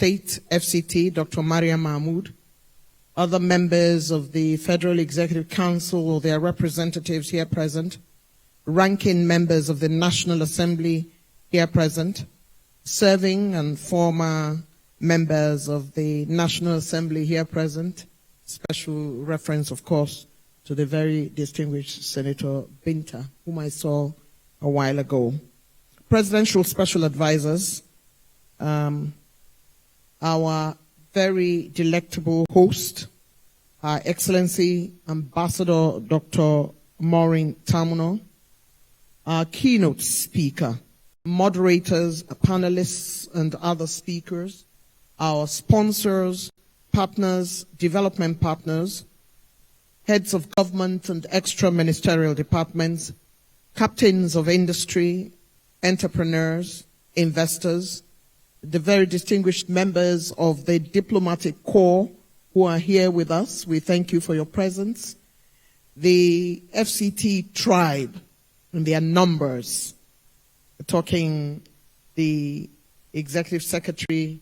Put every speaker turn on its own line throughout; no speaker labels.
State FCT, Dr. Maria Mahmood, other members of the Federal Executive Council or their representatives here present, ranking members of the National Assembly here present, serving and former members of the National Assembly here present, special reference, of course, to the very distinguished Senator Binta, whom I saw a while ago. Presidential special advisors, our very delectable host, Her Excellency Ambassador Dr. Maureen Tamuno, our keynote speaker, moderators, panelists, and other speakers, our sponsors, partners, development partners, heads of government and extra-ministerial departments, captains of industry, entrepreneurs, investors, the very distinguished members of the diplomatic corps who are here with us. We thank you for your presence. The FCT tribe and their numbers, talking the executive secretary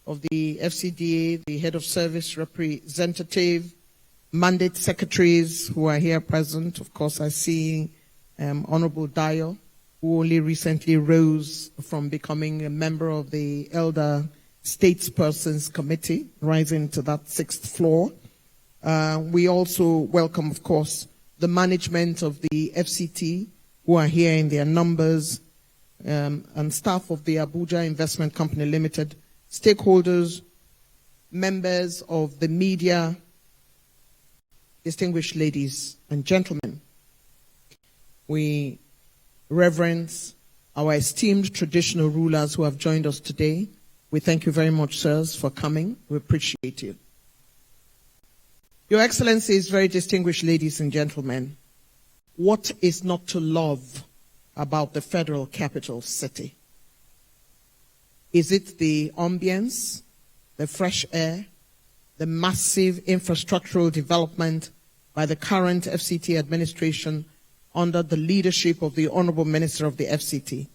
of the FCDA, the head of service representative, mandate secretaries who are here present. Of course, I see Honorable Dio, who only recently rose from becoming a member of the Elder Statespersons Committee, rising to that 6th floor. We also welcome, of course, the management of the FCT, who are here in their numbers, and staff of the Abuja Investment Company Limited, stakeholders, members of the media, distinguished ladies and gentlemen. We reverence our esteemed traditional rulers who have joined us today. We thank you very much, sirs, for coming. We appreciate you. Your Excellencies, very distinguished ladies and gentlemen, what is not to love about the federal capital city? Is it the ambience, the fresh air, the massive infrastructural development by the current FCT administration under the leadership of the Honorable Minister of the FCT,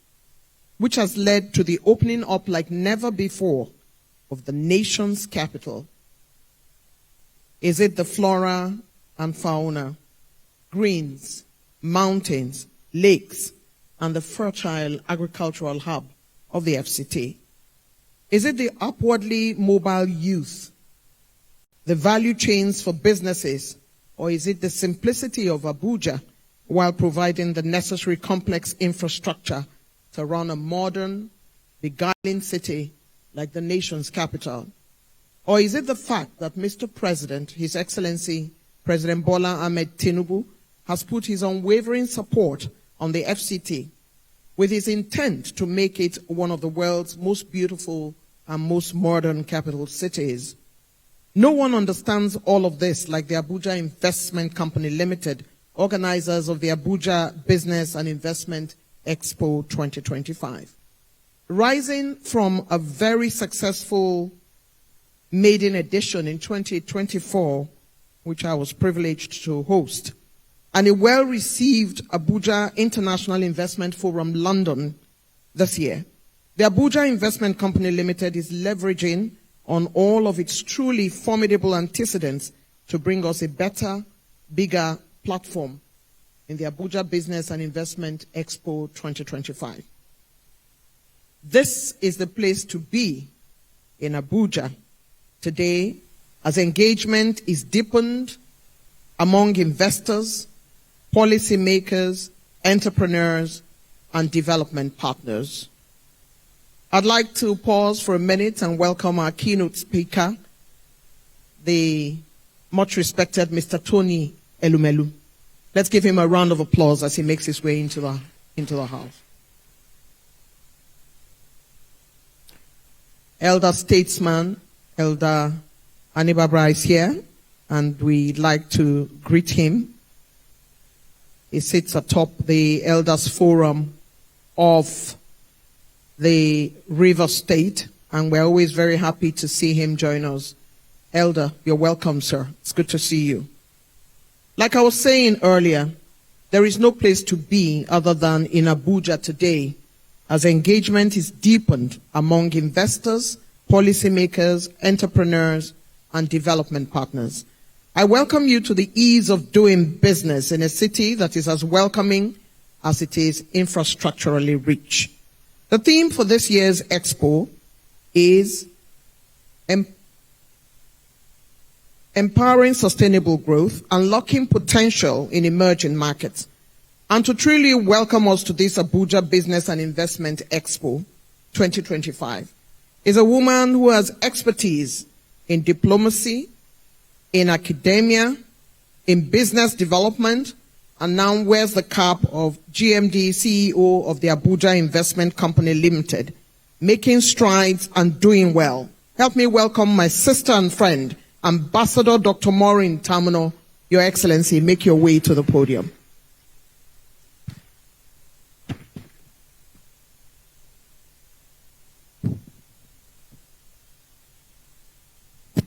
which has led to the opening up like never before of the nation's capital? Is it the flora and fauna, greens, mountains, lakes, and the fertile agricultural hub of the FCT? Is it the upwardly mobile youth, the value chains for businesses, or is it the simplicity of Abuja while providing the necessary complex infrastructure to run a modern, beguiling city like the nation's capital? Or is it the fact that Mr. President, His Excellency President Bola Ahmed Tinubu, has put his unwavering support on the FCT with his intent to make it one of the world's most beautiful and most modern capital cities? No one understands all of this like the Abuja Investment Company Limited, organizers of the Abuja Business and Investment EXPO 2025. Rising from a very successful maiden edition in 2024, which I was privileged to host, and a well-received Abuja International Investment Forum London this year, the Abuja Investment Company Limited is leveraging on all of its truly formidable antecedents to bring us a better, bigger platform in the Abuja Business and Investment Expo 2025. This is the place to be in Abuja today, as engagement is deepened among investors, policymakers, entrepreneurs, and development partners. I'd like to pause for a minute and welcome our keynote speaker, the much respected Mr. Tony Elumelu. Let's give him a round of applause as he makes his way into the house. Elder statesman, Elder Anibabra is here, and we'd like to greet him. He sits atop the Elders Forum of the River State, and we're always very happy to see him join us. Elder, you're welcome, sir. It's good to see you. Like I was saying earlier, there is no place to be other than in Abuja today, as engagement is deepened among investors, policymakers, entrepreneurs, and development partners. I welcome you to the ease of doing business in a city that is as welcoming as it is infrastructurally rich. The theme for this year's Expo is empowering sustainable growth, unlocking potential in emerging markets. And to truly welcome us to this Abuja Business and Investment Expo 2025 is a woman who has expertise in diplomacy, in academia, in business development, and now wears the cap of GMD CEO of the Abuja Investment Company Limited, making strides and doing well. Help me welcome my sister and friend, Ambassador Dr. Maureen Tamino. Your Excellency, make your way to the podium.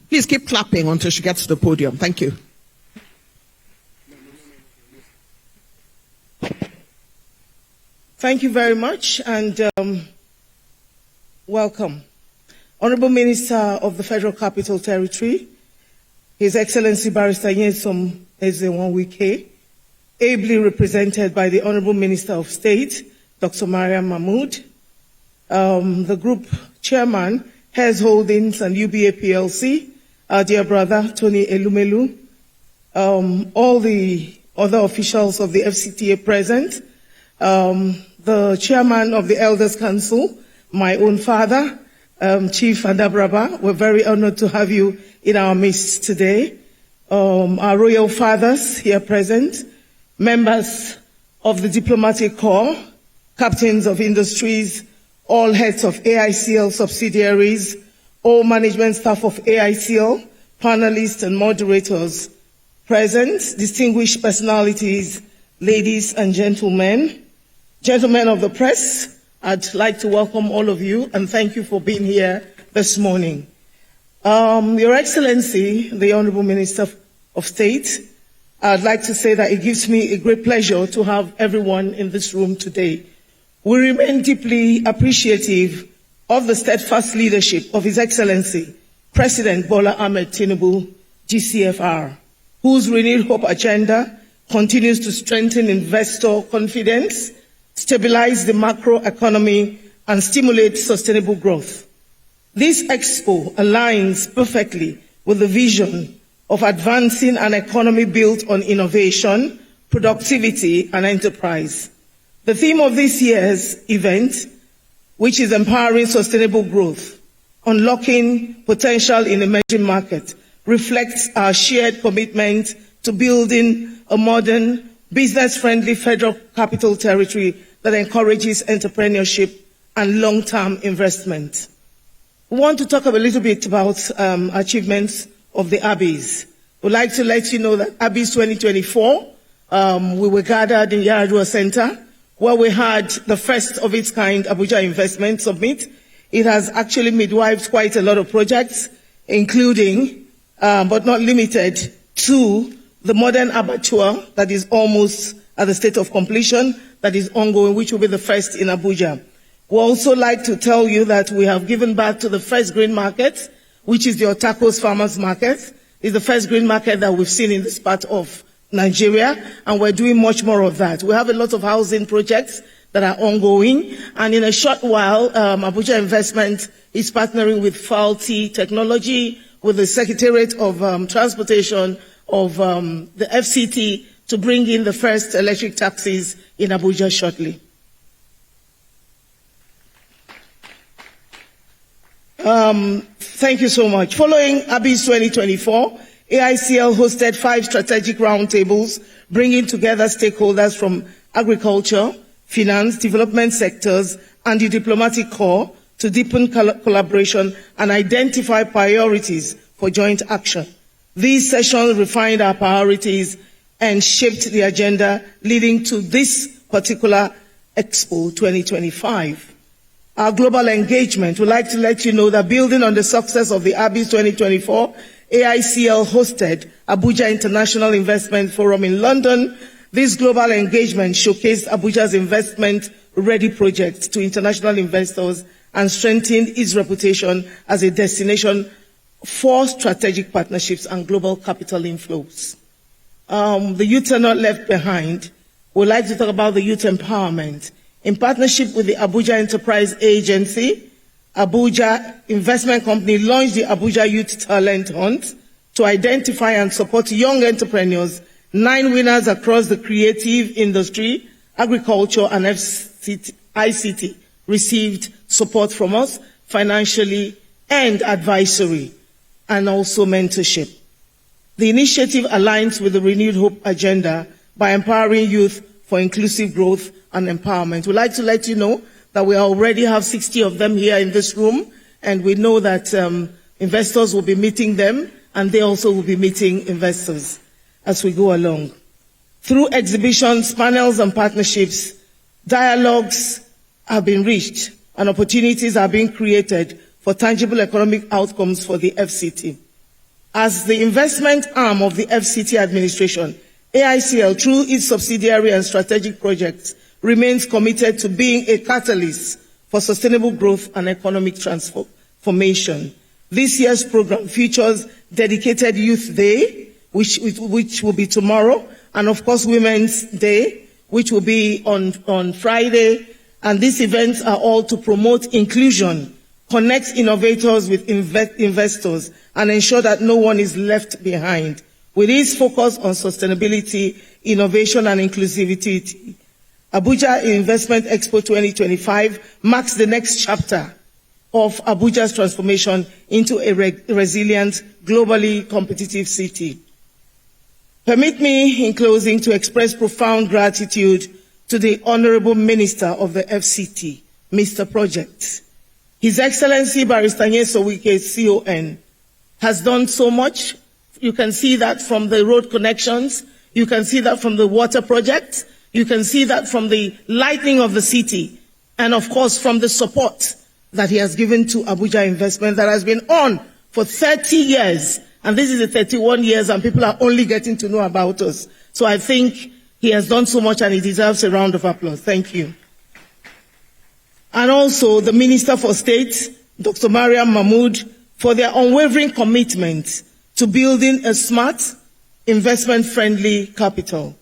Please keep clapping until she gets to the podium. Thank you.
Thank you very much, and welcome. Honorable Minister of the Federal Capital Territory, His Excellency Barrister Nyesom Ezenwa-Wike, ably represented by the Honorable Minister of State, Dr. Mariam Mahmood, the Group Chairman, Hairs Holdings and UBA PLC, our dear brother, Tony Elumelu, all the other officials of the FCTA present, the Chairman of the Elders Council, my own father, Chief Adabraba. We're very honored to have you in our midst today. Our royal fathers here present, members of the diplomatic corps, captains of industries, all heads of AICL subsidiaries, all management staff of AICL, panelists and moderators present, distinguished personalities, ladies and gentlemen, gentlemen of the press, I'd like to welcome all of you and thank you for being here this morning. Your Excellency, the Honorable Minister of State, I'd like to say that it gives me a great pleasure to have everyone in this room today. We remain deeply appreciative of the steadfast leadership of His Excellency, President Bola Ahmed Tinubu, GCFR, whose renewed hope agenda continues to strengthen investor confidence, stabilize the macroeconomy, and stimulate sustainable growth. This Expo aligns perfectly with the vision of advancing an economy built on innovation, productivity, and enterprise. The theme of this year's event, which is empowering sustainable growth, unlocking potential in emerging markets, reflects our shared commitment to building a modern, business-friendly federal capital territory that encourages entrepreneurship and long-term investment. We want to talk a little bit about achievements of the Abbeys. We'd like to let you know that Abbeys 2024, we were gathered in Yaradua Center, where we had the first of its kind Abuja Investment Summit. It has actually midwifed quite a lot of projects, including, but not limited to, the modern abattoir that is almost at the state of completion, that is ongoing, which will be the first in Abuja. We also like to tell you that we have given back to the first green market, which is the Otakos Farmers Market. It's the first green market that we've seen in this part of Nigeria, and we're doing much more of that. We have a lot of housing projects that are ongoing, and in a short while, Abuja Investment is partnering with Faulty Technology, with the Secretariat of Transportation of the FCT to bring in the first electric taxis in Abuja shortly. Thank you so much. Following Abbeys 2024, AICL hosted 5 strategic roundtables, bringing together stakeholders from agriculture, finance, development sectors, and the diplomatic corps to deepen collaboration and identify priorities for joint action. These sessions refined our priorities and shaped the agenda leading to this particular Expo 2025. Our global engagement, we'd like to let you know that building on the success of the Abbeys 2024, AICL hosted Abuja International Investment Forum in London. This global engagement showcased Abuja's investment-ready projects to international investors and strengthen its reputation as a destination for strategic partnerships and global capital inflows. The youth are not left behind. We'd like to talk about the youth empowerment. In partnership with the Abuja Enterprise Agency, Abuja Investment Company launched the Abuja Youth Talent Hunt to identify and support young entrepreneurs. 9 winners across the creative industry, agriculture, and ICT received support from us financially and advisory, and also mentorship. The initiative aligns with the Renewed Hope agenda by empowering youth for inclusive growth and empowerment. We'd like to let you know that we already have 60 of them here in this room, and we know that investors will be meeting them, and they also will be meeting investors as we go along. Through exhibitions, panels, and partnerships, dialogues have been reached, and opportunities are being created for tangible economic outcomes for the FCT. As the investment arm of the FCT administration, AICL, through its subsidiary and strategic projects, remains committed to being a catalyst for sustainable growth and economic transformation. This year's program features dedicated Youth Day, which will be tomorrow, and of course Women's Day, which will be on Friday. And these events are all to promote inclusion, connect innovators with investors, and ensure that no one is left behind. With its focus on sustainability, innovation, and inclusivity, Abuja Investment Expo 2025 marks the next chapter of Abuja's transformation into a resilient, globally competitive city. Permit me, in closing, to express profound gratitude to the Honorable Minister of the FCT, Mr. Project. His Excellency Barrister Nyesom Wike, CON, has done so much. You can see that from the road connections. You can see that from the water project. You can see that from the lighting of the city. And of course, from the support that he has given to Abuja Investment that has been on for 30 years. And this is the 31 years, and people are only getting to know about us. So I think he has done so much, and he deserves a round of applause. Thank you. And also the Minister for State, Dr. Mariam Mahmood, for their unwavering commitment to building a smart, investment-friendly capital.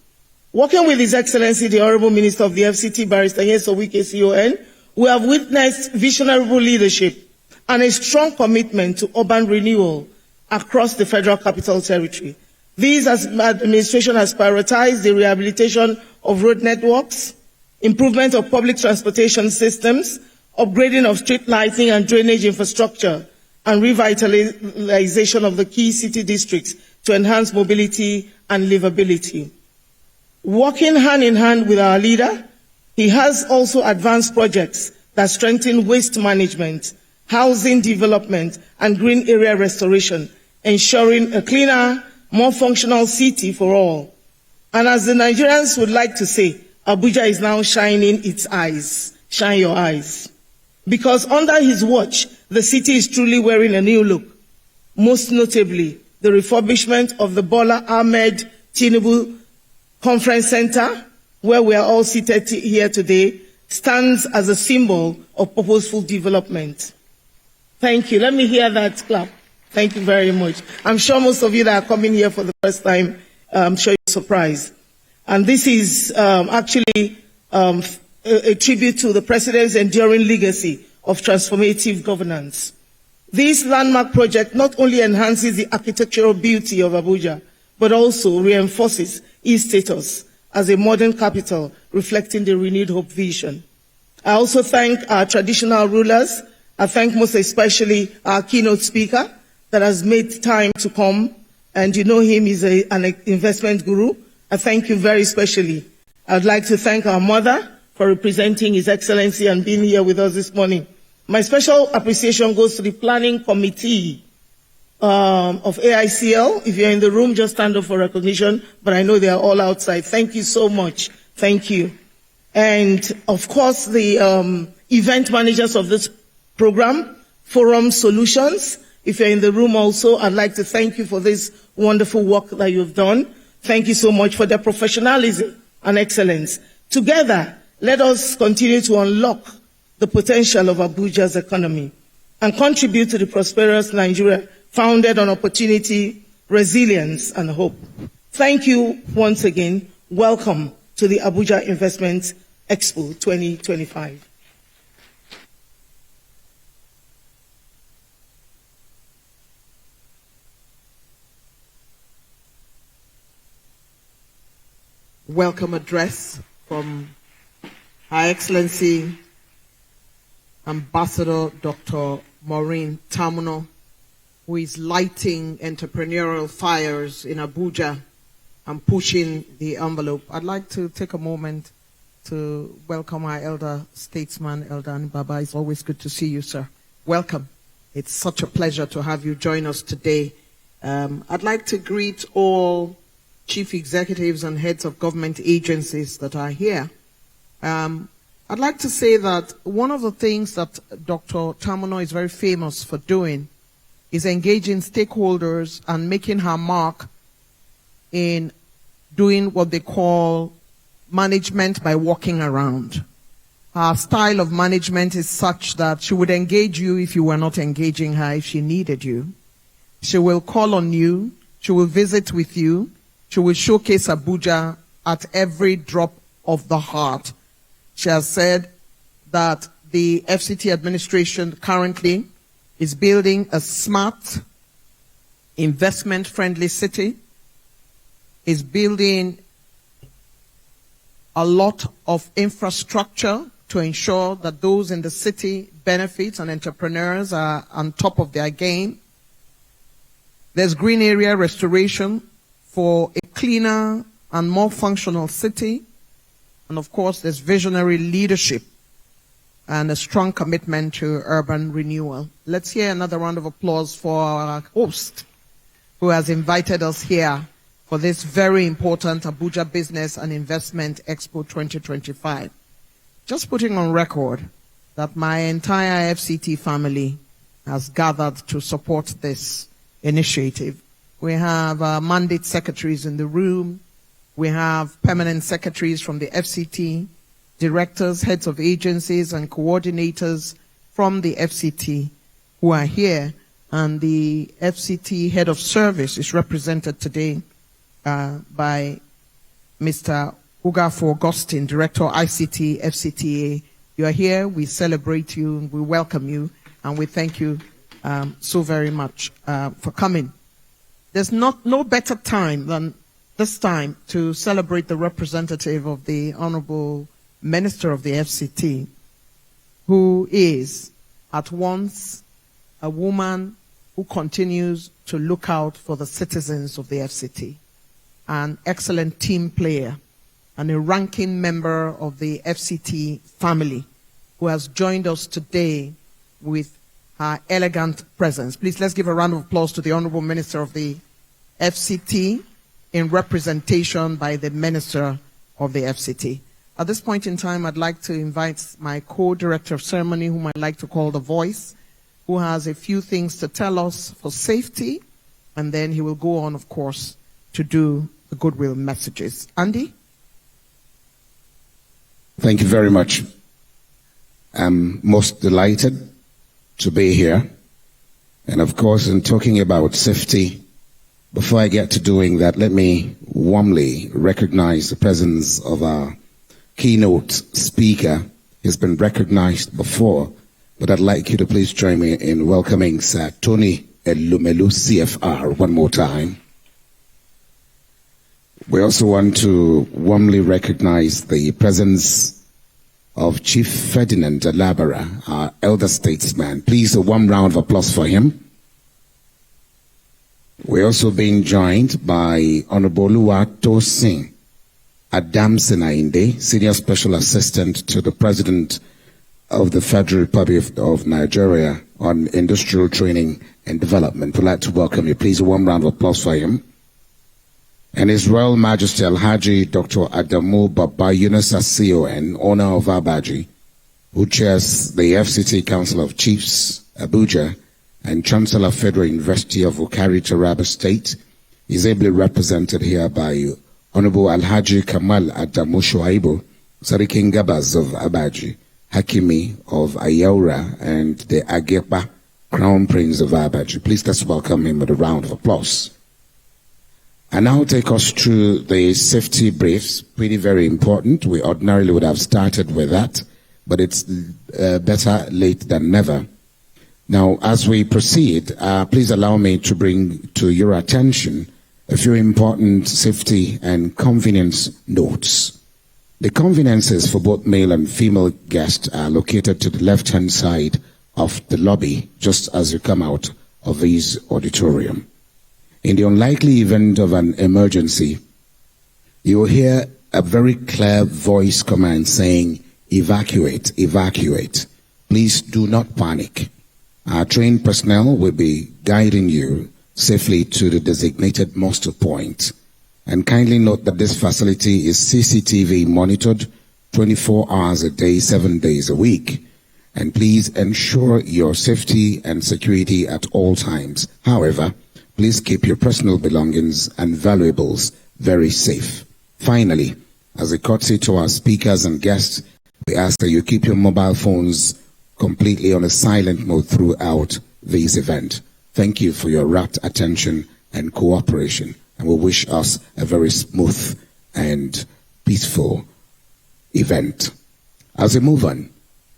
Working with His Excellency, the Honorable Minister of the FCT, Barrister Nyesom Wike, CON, we have witnessed visionary leadership and a strong commitment to urban renewal across the Federal Capital Territory. This administration has prioritized the rehabilitation of road networks, improvement of public transportation systems, upgrading of street lighting and drainage infrastructure, and revitalization of the key city districts to enhance mobility and livability. Working hand in hand with our leader, he has also advanced projects that strengthen waste management, housing development, and green area restoration, ensuring a cleaner, more functional city for all. And as the Nigerians would like to say, Abuja is now shining its eyes. Shine your eyes. Because under his watch, the city is truly wearing a new look. Most notably, the refurbishment of the Bola Ahmed Tinubu Conference Center, where we are all seated here today, stands as a symbol of purposeful development. Thank you. Let me hear that clap. Thank you very much. I'm sure most of you that are coming here for the first time, I'm sure you're surprised. And this is actually a tribute to the President's enduring legacy of transformative governance. This landmark project not only enhances the architectural beauty of Abuja, but also reinforces its status as a modern capital reflecting the renewed hope vision. I also thank our traditional rulers. I thank most especially our keynote speaker that has made time to come, and you know him, he's an investment guru. I thank you very specially. I'd like to thank our mother for representing His Excellency and being here with us this morning. My special appreciation goes to the planning committee of AICL. If you're in the room, just stand up for recognition, but I know they are all outside. Thank you so much. Thank you. And of course, the event managers of this program, Forum Solutions. If you're in the room also, I'd like to thank you for this wonderful work that you've done. Thank you so much for their professionalism and excellence. Together, let us continue to unlock the potential of Abuja's economy and contribute to the prosperous Nigeria founded on opportunity, resilience, and hope. Thank you once again. Welcome to the Abuja Investment Expo 2025.
Welcome address from Her Excellency Ambassador Dr. Maureen Tamuno, who is lighting entrepreneurial fires in Abuja and pushing the envelope. I'd like to take a moment to welcome our elder statesman, Elder Anibaba. It's always good to see you, sir. Welcome. It's such a pleasure to have you join us today. I'd like to greet all chief executives and heads of government agencies that are here. I'd like to say that one of the things that Dr. Tamuno is very famous for doing is engaging stakeholders and making her mark in doing what they call management by walking around. Her style of management is such that she would engage you if you were not engaging her, if she needed you. She will call on you. She will visit with you. She will showcase Abuja at every drop of the heart. She has said that the FCT administration currently is building a smart, investment-friendly city, is building a lot of infrastructure to ensure that those in the city benefit and entrepreneurs are on top of their game. There's green area restoration for a cleaner and more functional city. And of course, there's visionary leadership and a strong commitment to urban renewal. Let's hear another round of applause for our host, who has invited us here for this very important Abuja Business and Investment Expo 2025. Just putting on record that my entire FCT family has gathered to support this initiative. We have mandate secretaries in the room. We have permanent secretaries from the FCT, directors, heads of agencies, and coordinators from the FCT who are here. And the FCT head of service is represented today by Mr. Ugafo Augustine, Director ICT, FCTA. You are here. We celebrate you. We welcome you. And we thank you so very much for coming. There's no better time than this time to celebrate the representative of the Honorable Minister of the FCT, who is at once a woman who continues to look out for the citizens of the FCT, an excellent team player, and a ranking member of the FCT family, who has joined us today with her elegant presence. Please, let's give a round of applause to the Honorable Minister of the FCT in representation by the Minister of the FCT. At this point in time, I'd like to invite my co-director of ceremony, whom I'd like to call the Voice, who has a few things to tell us for safety, and then he will go on, of course, to do the goodwill messages. Andy?
Thank you very much. I'm most delighted to be here. And of course, in talking about safety, before I get to doing that, let me warmly recognize the presence of our keynote speaker. He's been recognized before, but I'd like you to please join me in welcoming Sir Tony Elumelu, CFR, one more time. We also want to warmly recognize the presence of Chief Ferdinand Alabara, our elder statesman. Please, a warm round of applause for him. We're also being joined by Honorable Tosin Adamson Ainde, Senior Special Assistant to the President of the Federal Republic of Nigeria on Industrial Training and Development. We'd like to welcome you. Please, a warm round of applause for him. And His Royal Majesty Alhaji Dr. Adamu Baba Yunus CON, owner of Abaji, who chairs the FCT Council of Chiefs, Abuja, and Chancellor Federal University of Okari Taraba State, is ably represented here by Honorable Alhaji Kamal Adamu Shuaibu, Sarikin Gabas of Abaji, Hakimi of Ayaura and the Agepa Crown Prince of Abuja. Please let's welcome him with a round of applause. And now take us through the safety briefs. Pretty very important. We ordinarily would have started with that, but it's better late than never. Now, as we proceed, please allow me to bring to your attention a few important safety and convenience notes. The conveniences for both male and female guests are located to the left-hand side of the lobby, just as you come out of this auditorium. In the unlikely event of an emergency, you will hear a very clear voice command saying, evacuate, evacuate. Please do not panic. Our trained personnel will be guiding you safely to the designated muster point. And kindly note that this facility is CCTV monitored 24 hours a day, 7 days a week. And please ensure your safety and security at all times. However, please keep your personal belongings and valuables very safe. Finally, as a courtesy to our speakers and guests, we ask that you keep your mobile phones completely on a silent mode throughout this event. Thank you for your rapt attention and cooperation, and we wish us a very smooth and peaceful event. As we move on,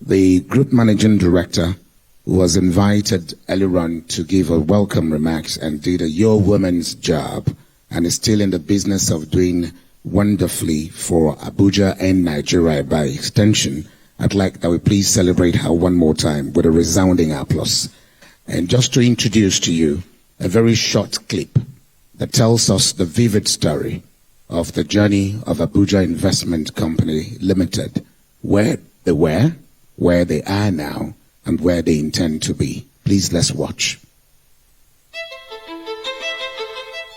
the Group Managing Director was invited earlier on to give a welcome remarks and did a Your Woman's job, and is still in the business of doing wonderfully for Abuja and Nigeria by extension. I'd like that we please celebrate her one more time with a resounding applause. And just to introduce to you a very short clip that tells us the vivid story of the journey of Abuja Investment Company Limited, where they were, where they are now, and where they intend to be. Please, let's watch.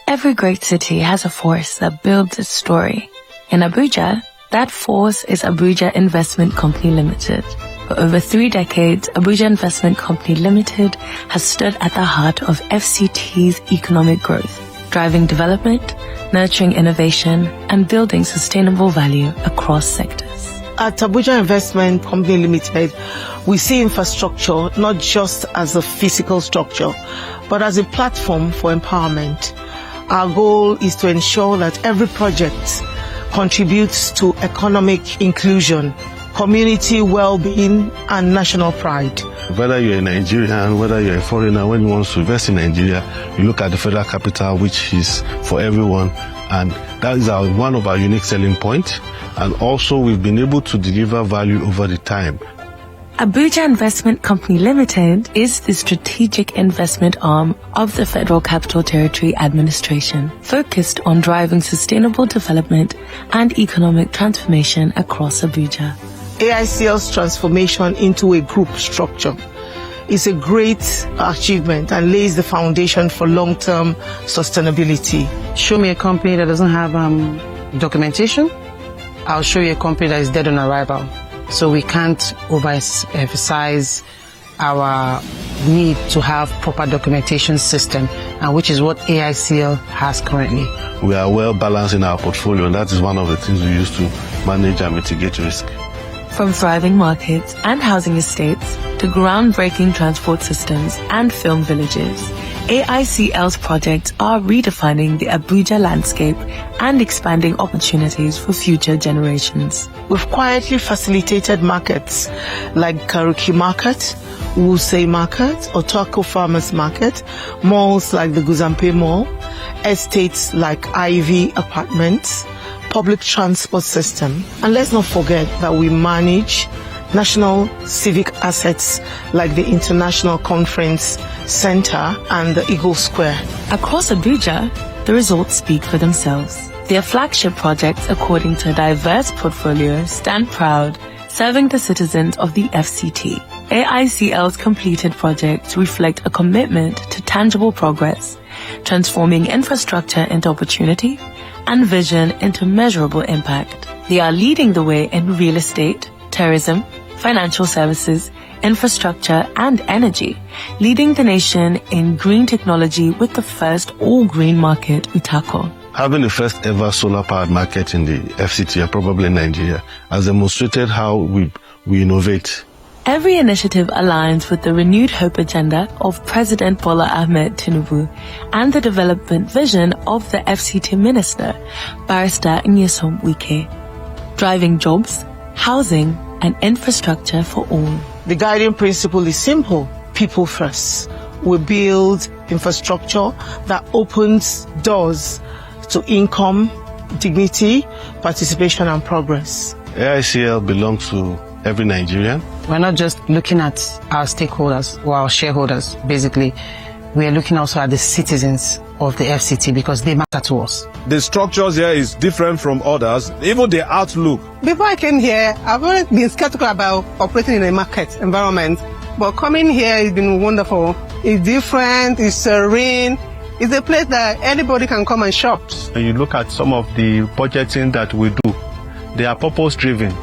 Every great city has a force that builds its story. In Abuja, that force is Abuja Investment Company Limited. For over 3 decades, Abuja Investment Company Limited has stood at the heart of FCT's economic growth, driving development, nurturing innovation, and building sustainable value across sectors.
At Abuja Investment Company Limited, we see infrastructure not just as a physical structure, but as a platform for empowerment. Our goal is to ensure that every project contributes to economic inclusion, community well-being, and national pride.
Whether you're a Nigerian, whether you're a foreigner, when you want to invest in Nigeria, you look at the federal capital, which is for everyone, and that is one of our unique selling points. And also, we've been able to deliver value over the time.
Abuja Investment Company Limited is the strategic investment arm of the Federal Capital Territory Administration, focused on driving sustainable development and economic transformation across Abuja.
AICL's transformation into a group structure is a great achievement and lays the foundation for long-term sustainability.
Show me a company that doesn't have documentation, I'll show you a company that is dead on arrival. So we can't overemphasize our need to have proper documentation system, and which is what AICL has currently.
We are well balanced in our portfolio, and that is one of the things we use to manage and mitigate risk.
From thriving markets and housing estates to groundbreaking transport systems and film villages, AICL's projects are redefining the Abuja landscape and expanding opportunities for future generations.
We've quietly facilitated markets like Karuki Market, Wuse Market, Otako Farmers Market, malls like the Guzampe Mall, estates like Ivy Apartments, public transport system. And let's not forget that we manage national civic assets like the International Conference Center and the Eagle Square.
Across Abuja, the results speak for themselves. Their flagship projects, according to a diverse portfolio, stand proud, serving the citizens of the FCT. AICL's completed projects reflect a commitment to tangible progress, transforming infrastructure into opportunity and vision into measurable impact. They are leading the way in real estate, tourism, financial services, infrastructure, and energy, leading the nation in green technology with the first all-green market, Utako.
Having the first ever solar-powered market in the FCT, and probably in Nigeria, has demonstrated how we we innovate.
Every initiative aligns with the renewed hope agenda of President Bola Ahmed Tinubu and the development vision of the FCT Minister, Barrister Nyesom Wike, driving jobs, housing, and infrastructure for all.
The guiding principle is simple: people first. We build infrastructure that opens doors to income, dignity, participation, and progress.
AICL belongs to every Nigerian.
We're not just looking at our stakeholders or our shareholders, basically. We are looking also at the citizens of the FCT because they matter to us.
The structures here is different from others, even the outlook.
Before I came here, I've always been skeptical about operating in a market environment, but coming here has been wonderful. It's different, it's serene, it's a place that anybody can come and shop.
When you look at some of the budgeting that we do, they are purpose-driven.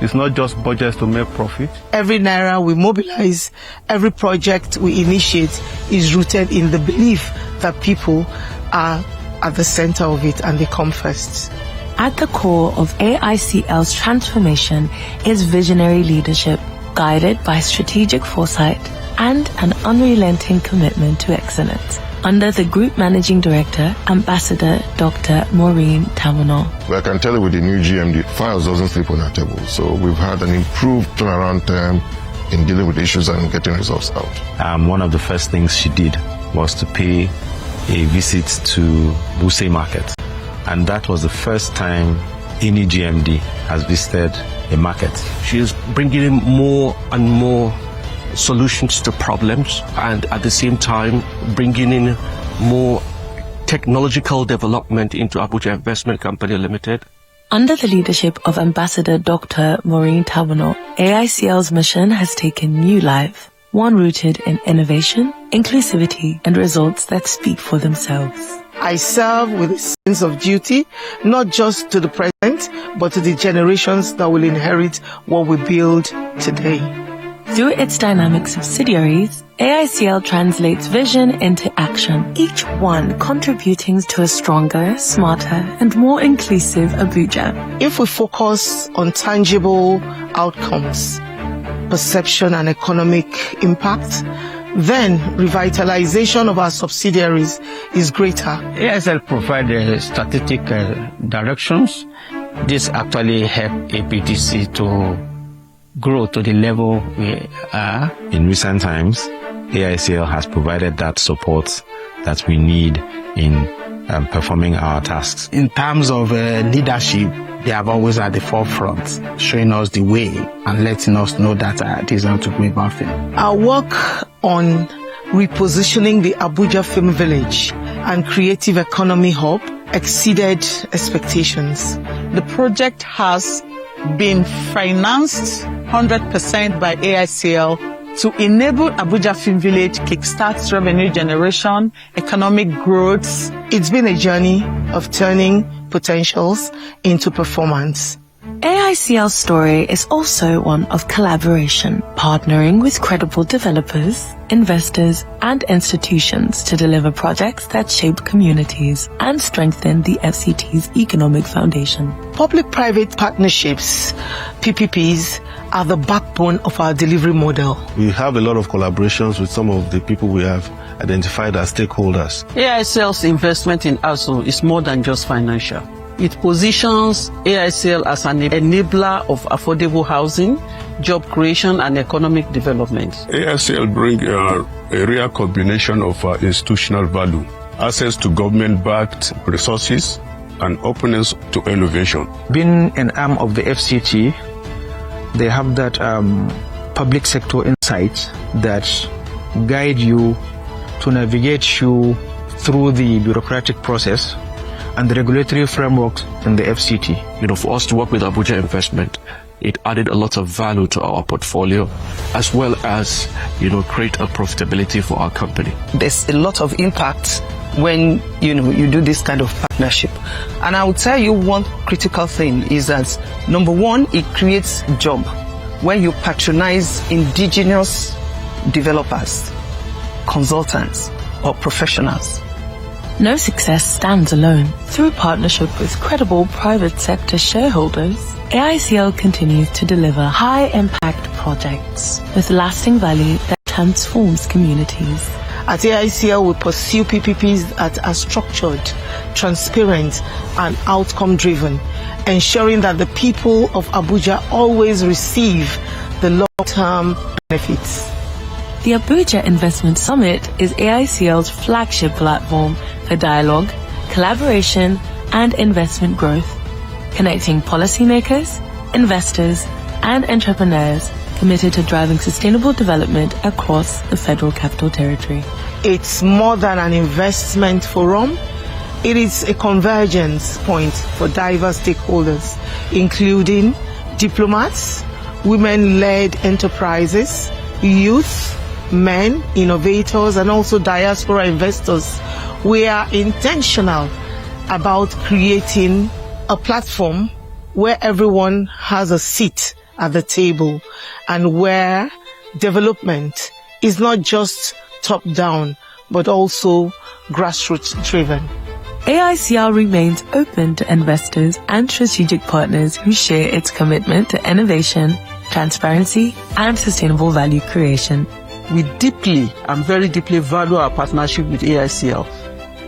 It's not just budgets to make profit.
Every naira we mobilize, every project we initiate is rooted in the belief that people are at the center of it and they come first.
At the core of AICL's transformation is visionary leadership, guided by strategic foresight and an unrelenting commitment to excellence. Under the Group Managing Director, Ambassador Dr. Maureen Tamuno.
Well, I can tell you with the new GMD, files doesn't sleep on our table. So we've had an improved turnaround time in dealing with issues and getting results out.
One of the first things she did was to pay a visit to Wuse Market. And that was the first time any GMD has visited a market.
She is bringing in more and more solutions to problems, and at the same time bringing in more technological development into Abuja Investment Company Limited.
Under the leadership of Ambassador Dr. Maureen Tamuno, AICL's mission has taken new life, one rooted in innovation, inclusivity, and results that speak for themselves.
I serve with a sense of duty, not just to the present, but to the generations that will inherit what we build today.
Through its dynamic subsidiaries, AICL translates vision into action, each one contributing to a stronger, smarter, and more inclusive Abuja.
If we focus on tangible outcomes, perception and economic impact, then revitalization of our subsidiaries is greater.
AICL provides strategic directions. This actually helps APTC to grow to the level we are.
In recent times, AICL has provided that support that we need in performing our tasks.
In terms of leadership, they have always at the forefront, showing us the way and letting us know that this is how to go about things.
Our work on repositioning the Abuja Film Village and Creative Economy Hub exceeded expectations.
The project has been financed 100% by AICL to enable Abuja Film Village kickstart revenue generation, economic growth.
It's been a journey of turning potentials into performance.
AICL's story is also one of collaboration, partnering with credible developers, investors, and institutions to deliver projects that shape communities and strengthen the FCT's economic foundation.
Public-private partnerships, PPPs, are the backbone of our delivery model.
We have a lot of collaborations with some of the people we have identified as stakeholders.
AICL's investment in ASO is more than just financial. It positions AICL as an enabler of affordable housing, job creation, and economic development.
AICL brings a rare combination of institutional value, access to government-backed resources, and openness to innovation.
Being an arm of the FCT, they have that public sector insight that guide you to navigate you through the bureaucratic process and the regulatory framework in the FCT.
For us to work with Abuja Investment, it added a lot of value to our portfolio, as well as, create a profitability for our company.
There's a lot of impact when, you do this kind of partnership. And I will tell you one critical thing is that, number one, it creates job. When you patronize indigenous developers, consultants, or professionals.
No success stands alone. Through partnership with credible private sector shareholders, AICL continues to deliver high-impact projects with lasting value that transforms communities.
At AICL, we pursue PPPs that are structured, transparent, and outcome-driven, ensuring that the people of Abuja always receive the long-term benefits.
The Abuja Investment Summit is AICL's flagship platform for dialogue, collaboration, and investment growth, connecting policymakers, investors, and entrepreneurs committed to driving sustainable development across the Federal Capital Territory.
It's more than an investment forum. It is a convergence point for diverse stakeholders, including diplomats, women-led enterprises, youth, men, innovators, and also diaspora investors. We are intentional about creating a platform where everyone has a seat at the table and where development is not just top-down, but also grassroots-driven.
AICL remains open to investors and strategic partners who share its commitment to innovation, transparency, and sustainable value creation.
We deeply and very deeply value our partnership with AICL.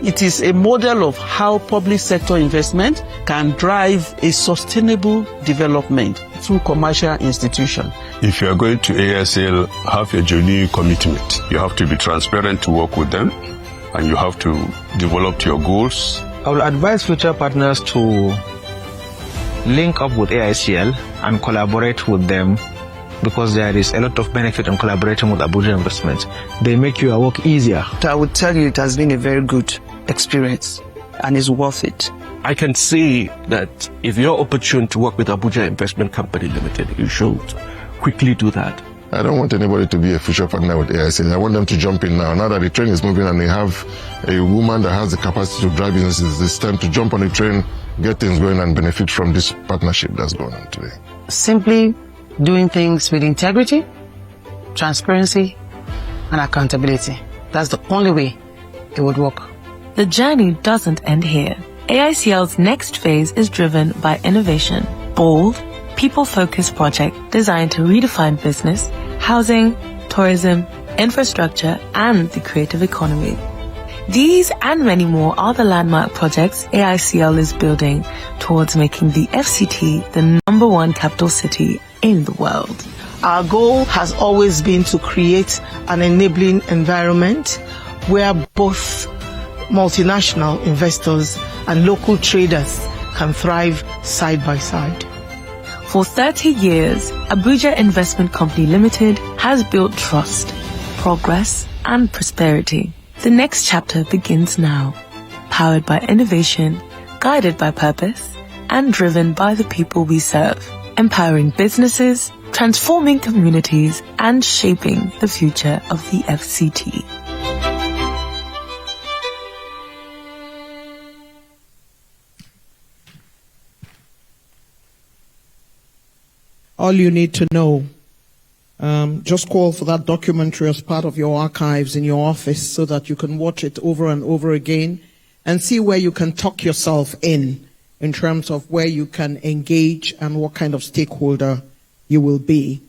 It is a model of how public sector investment can drive a sustainable development through commercial institutions.
If you are going to AICL, have a genuine commitment. You have to be transparent to work with them, and you have to develop your goals.
I will advise future partners to link up with AICL and collaborate with them, because there is a lot of benefit in collaborating with Abuja Investment. They make your work easier.
I would tell you it has been a very good experience and is worth it.
I can say that if you're opportune to work with Abuja Investment Company Limited, you should quickly do that.
I don't want anybody to be a future partner with AICL. I want them to jump in now. Now that the train is moving and they have a woman that has the capacity to drive businesses, it's time to jump on the train, get things going, and benefit from this partnership that's going on today.
Simply doing things with integrity, transparency, and accountability. That's the only way it would work.
The journey doesn't end here. AICL's next phase is driven by innovation. Bold, people-focused project designed to redefine business, housing, tourism, infrastructure, and the creative economy. These and many more are the landmark projects AICL is building towards making the FCT the #1 capital city in the world.
Our goal has always been to create an enabling environment where both multinational investors and local traders can thrive side by side.
For 30 years, Abuja Investment Company Limited has built trust, progress, and prosperity. The next chapter begins now, powered by innovation, guided by purpose, and driven by the people we serve, empowering businesses, transforming communities, and shaping the future of the FCT.
All you need to know, just call for that documentary as part of your archives in your office so that you can watch it over and over again and see where you can tuck yourself in terms of where you can engage and what kind of stakeholder you will be.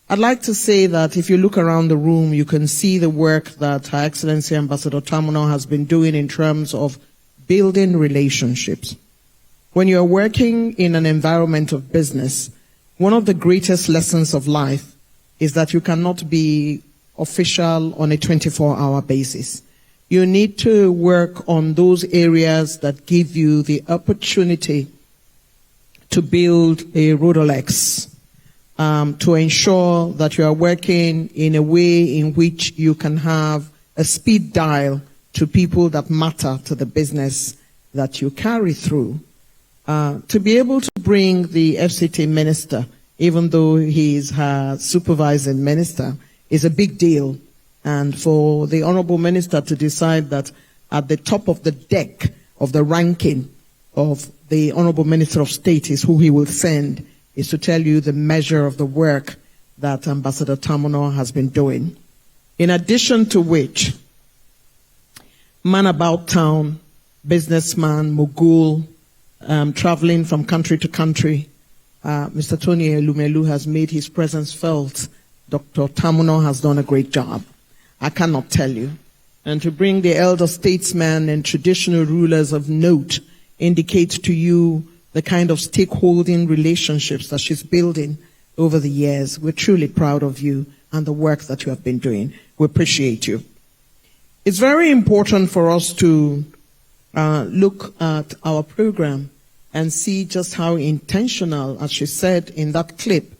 I'd like to say that if you look around the room, you can see the work that Her Excellency Ambassador Tamino has been doing in terms of building relationships. When you're working in an environment of business, one of the greatest lessons of life is that you cannot be official on a 24-hour basis. You need to work on those areas that give you the opportunity to build a Rolodex, to ensure that you are working in a way in which you can have a speed dial to people that matter to the business that you carry through. To be able to bring the FCT minister, even though he is her supervising minister, is a big deal. And for the honorable minister to decide that at the top of the deck of the ranking of the honorable minister of state is who he will send, is to tell you the measure of the work that Ambassador Tamino has been doing. In addition to which, man about town, businessman, mogul, traveling from country to country, Mr. Tony Elumelu has made his presence felt. Dr. Tamuno has done a great job. I cannot tell you. And to bring the elder statesmen and traditional rulers of note indicate to you the kind of stakeholding relationships that she's building over the years. We're truly proud of you and the work that you have been doing. We appreciate you. It's very important for us to look at our program and see just how intentional, as she said in that clip,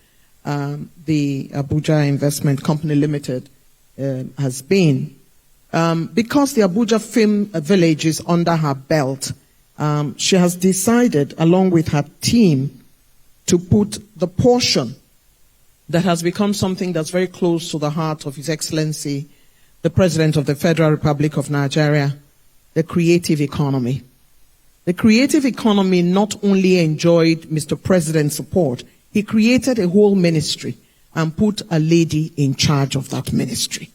the Abuja Investment Company Limited has been. Because the Abuja Film Village is under her belt, she has decided, along with her team, to put the portion that has become something that's very close to the heart of His Excellency, the President of the Federal Republic of Nigeria, the creative economy. The creative economy not only enjoyed Mr. President's support, he created a whole ministry and put a lady in charge of that ministry.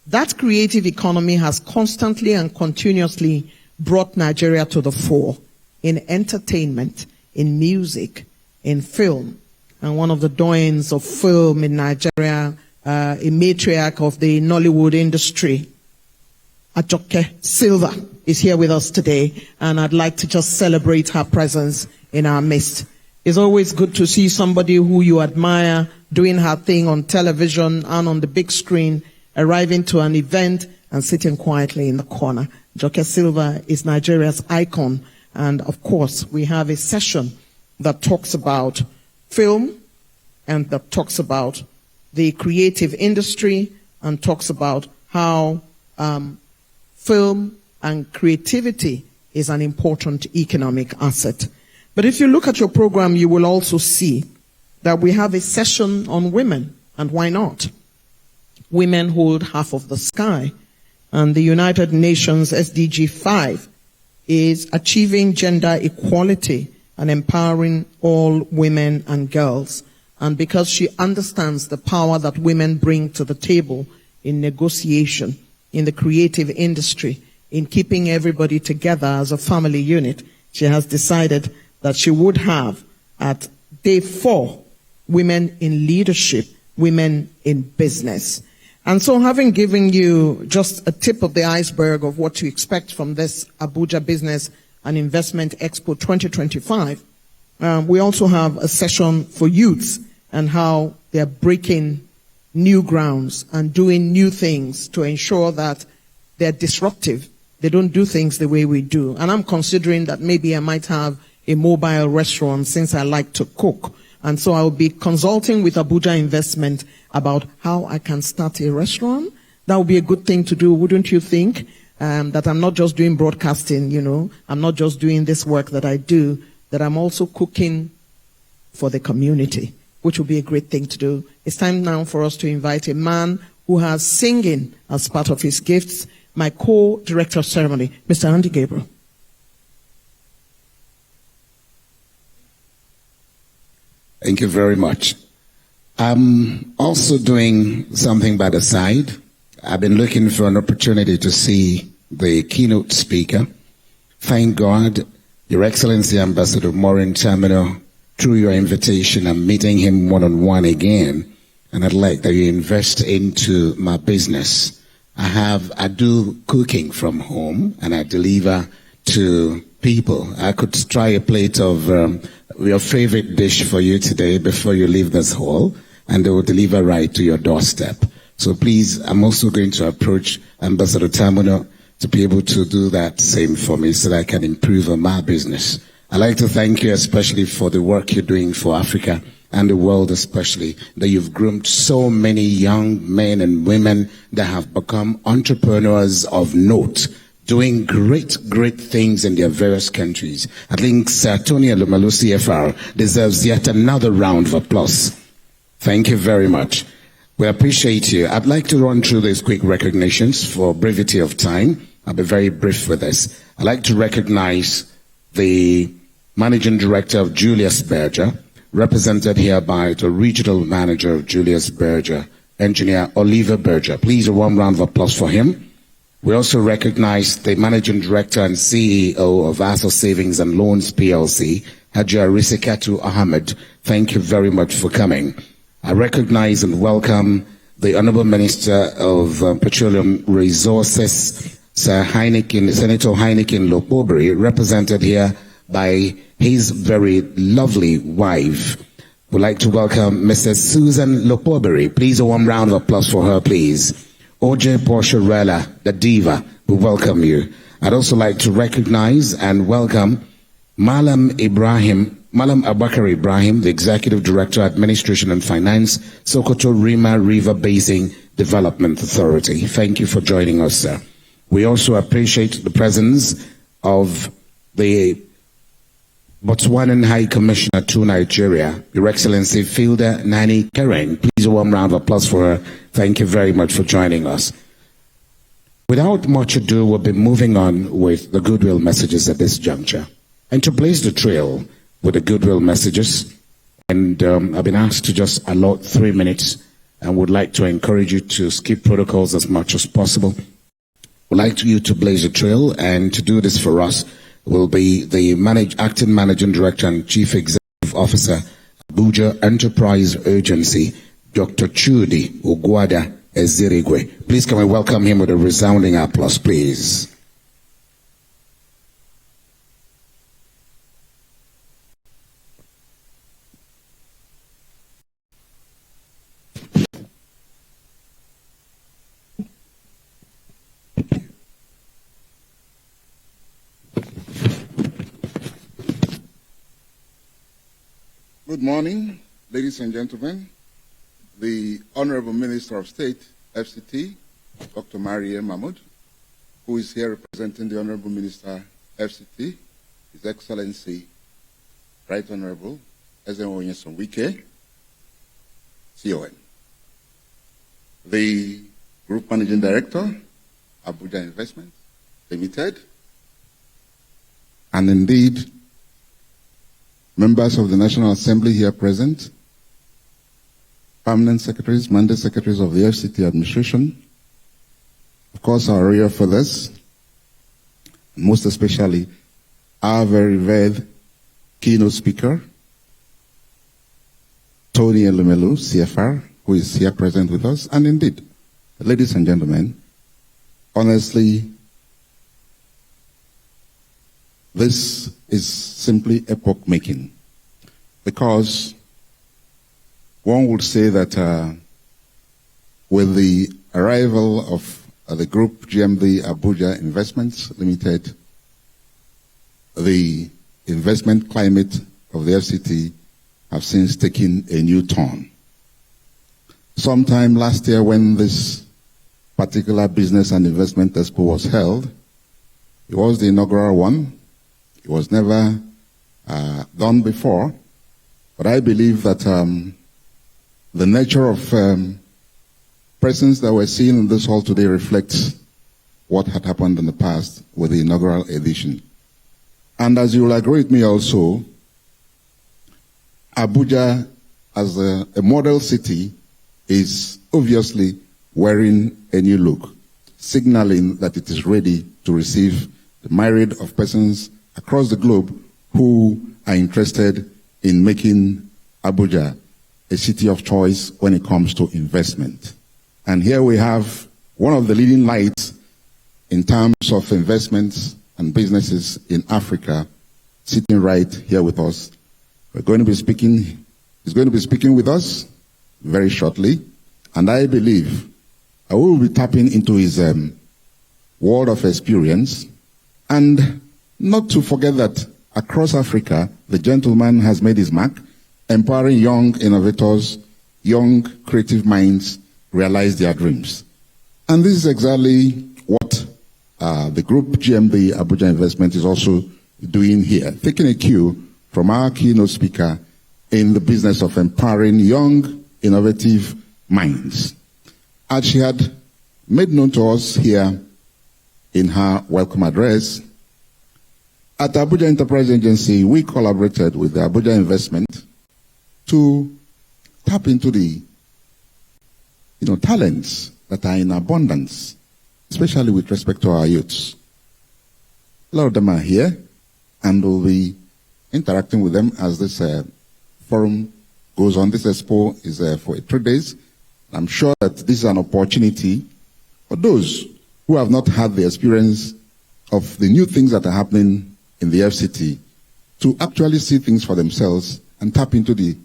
That creative economy has constantly and continuously brought Nigeria to the fore in entertainment, in music, in film. And one of the doyens of film in Nigeria, a matriarch of the Nollywood industry, Ajoke Silva, is here with us today, and I'd like to just celebrate her presence in our midst. It's always good to see somebody who you admire doing her thing on television and on the big screen, arriving to an event and sitting quietly in the corner. Ajoke Silva is Nigeria's icon, and of course we have a session that talks about film and that talks about the creative industry and talks about how film and creativity is an important economic asset. But if you look at your program, you will also see that we have a session on women, and why not? Women hold half of the sky, and the United Nations SDG 5 is achieving gender equality and empowering all women and girls. And because she understands the power that women bring to the table in negotiation, in the creative industry, in keeping everybody together as a family unit, she has decided that she would have at day 4, women in leadership, women in business. And so having given you just a tip of the iceberg of what to expect from this Abuja Business and Investment Expo 2025, we also have a session for youths and how they're breaking new grounds and doing new things to ensure that they're disruptive. They don't do things the way we do. And I'm considering that maybe I might have a mobile restaurant since I like to cook. And so I'll be consulting with Abuja Investment about how I can start a restaurant. That would be a good thing to do, wouldn't you think? That I'm not just doing broadcasting, you know. I'm not just doing this work that I do, that I'm also cooking for the community, which would be a great thing to do. It's time now for us to invite a man who has singing as part of his gifts, my co-director of ceremony, Mr. Andy Gabriel.
Thank you very much. I'm also doing something by the side. I've been looking for an opportunity to see the keynote speaker. Thank God, Your Excellency Ambassador Maureen Tamino, through your invitation, I'm meeting him one-on-one again, and I'd like that you invest into my business. I do cooking from home, and I deliver to people. I could try a plate of your favorite dish for you today before you leave this hall, and they will deliver right to your doorstep. So please, I'm also going to approach Ambassador Tamino to be able to do that same for me so that I can improve on my business. I'd like to thank you especially for the work you're doing for Africa and the world especially, that you've groomed so many young men and women that have become entrepreneurs of note, doing great, great things in their various countries. I think Sir Tony Elumelu, CFR, deserves yet another round of applause. Thank you very much. We appreciate you. I'd like to run through these quick recognitions for brevity of time. I'll be very brief with this. I'd like to recognize the Managing Director of Julius Berger, represented here by the Regional Manager of Julius Berger, Engineer Oliver Berger. Please, a warm round of applause for him. We also recognize the Managing Director and CEO of ASO Savings and Loans PLC, Hajia Risekatu Ahmed. Thank you very much for coming. I recognize and welcome the Honorable Minister of Petroleum Resources, Senator Heineken Lopoberi, represented here by his very lovely wife. We'd like to welcome Mrs. Susan Lopoberi. Please, a warm round of applause for her, please. OJ Porcherella, the diva, we welcome you. I'd also like to recognize and welcome Malam Abakar Ibrahim, the Executive Director, Administration and Finance, Sokoto Rima River Basin Development Authority. Thank you for joining us, sir. We also appreciate the presence of the Botswanan High Commissioner to Nigeria, Your Excellency Fielder Nani Keren. Please, a warm round of applause for her. Thank you very much for joining us. Without much ado, we'll be moving on with the goodwill messages at this juncture. And to blaze the trail with the goodwill messages, and I've been asked to just allot 3 minutes and would like to encourage you to skip protocols as much as possible. We'd like you to blaze the trail, and to do this for us will be the Acting Managing Director and Chief Executive Officer, Abuja Enterprise Agency, Dr. Chudi Ogwada Ezirigwe. Please can we welcome him with a resounding applause, please.
Good morning, ladies and gentlemen. The Honorable Minister of State, FCT, Dr. Mariam Mahmoud, who is here representing the Honorable Minister, FCT, His Excellency, Right Honorable Ezenwo Nyesom Wike, CON. The Group Managing Director, Abuja Investments Limited, and indeed, members of the National Assembly here present, permanent secretaries, mandate secretaries of the FCT administration, of course our royal fathers, and most especially our very revered keynote speaker, Tony Elumelu, CFR, who is here present with us, and indeed, ladies and gentlemen, honestly, this is simply epoch-making, because one would say that with the arrival of the group GMD Abuja Investments Limited, the investment climate of the FCT have since taken a new turn. Sometime last year when this particular business and investment expo was held, it was the inaugural one. It was never done before, but I believe that the nature of presence that we're seeing in this hall today reflects what had happened in the past with the inaugural edition. And as you will agree with me also, Abuja as a model city is obviously wearing a new look, signaling that it is ready to receive the myriad of persons across the globe who are interested in making Abuja a city of choice when it comes to investment. And here we have one of the leading lights in terms of investments and businesses in Africa sitting right here with us. He's going to be speaking with us very shortly, and I believe I will be tapping into his world of experience. And not to forget that across Africa, the gentleman has made his mark, empowering young innovators, young creative minds realize their dreams. And this is exactly what the group GMB Abuja Investment is also doing here, taking a cue from our keynote speaker in the business of empowering young, innovative minds. As she had made known to us here in her welcome address, at the Abuja Enterprise Agency, we collaborated with the Abuja Investment to tap into the talents that are in abundance, especially with respect to our youths. A lot of them are here and will be interacting with them as this forum goes on. This expo is for 3 days. I'm sure that this is an opportunity for those who have not had the experience of the new things that are happening in the FCT to actually see things for themselves and tap into the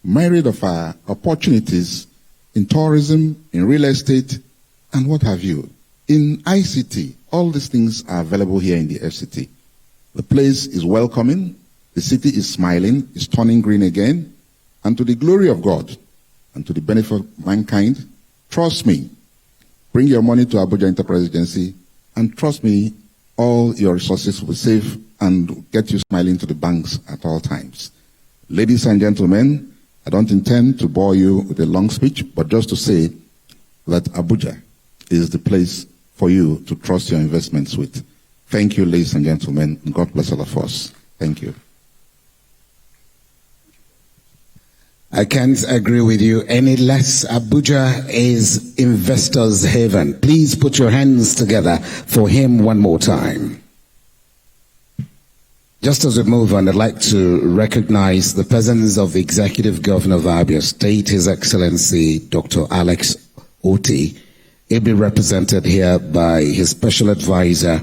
myriad of opportunities in tourism, in real estate, and what have you. In ICT, all these things are available here in the FCT. The place is welcoming, the city is smiling, is turning green again, and to the glory of God and to the benefit of mankind, trust me, bring your money to Abuja Enterprise Agency, and trust me, all your resources will save and get you smiling to the banks at all times. Ladies and gentlemen, I don't intend to bore you with a long speech, but just to say that Abuja is the place for you to trust your investments with. Thank you, ladies and gentlemen, and God bless all of us. Thank you.
I can't agree with you any less. Abuja is investors' haven. Please put your hands together for him one more time. Just as we move on, I'd like to recognize the presence of the Executive Governor of Abia State, His Excellency Dr. Alex Oti, ably represented here by his Special Advisor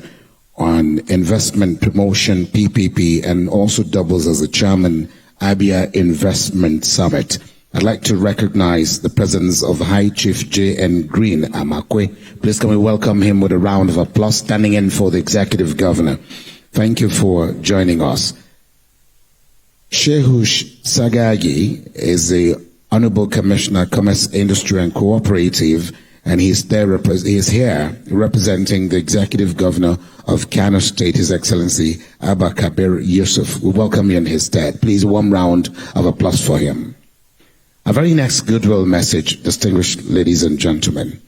on Investment Promotion, PPP, and also doubles as the Chairman, Abia Investment Summit. I'd like to recognize the presence of High Chief J.N. Green Amakwe. Please can we welcome him with a round of applause, standing in for the Executive Governor. Thank you for joining us. Shehush Sagagi is the Honorable Commissioner, Commerce, Industry and Cooperative, and he's here representing the Executive Governor of Kano State, His Excellency Abba Kabir Yusuf. We welcome you in his stead. Please, a warm round of applause for him. Our very next goodwill message, distinguished ladies and gentlemen,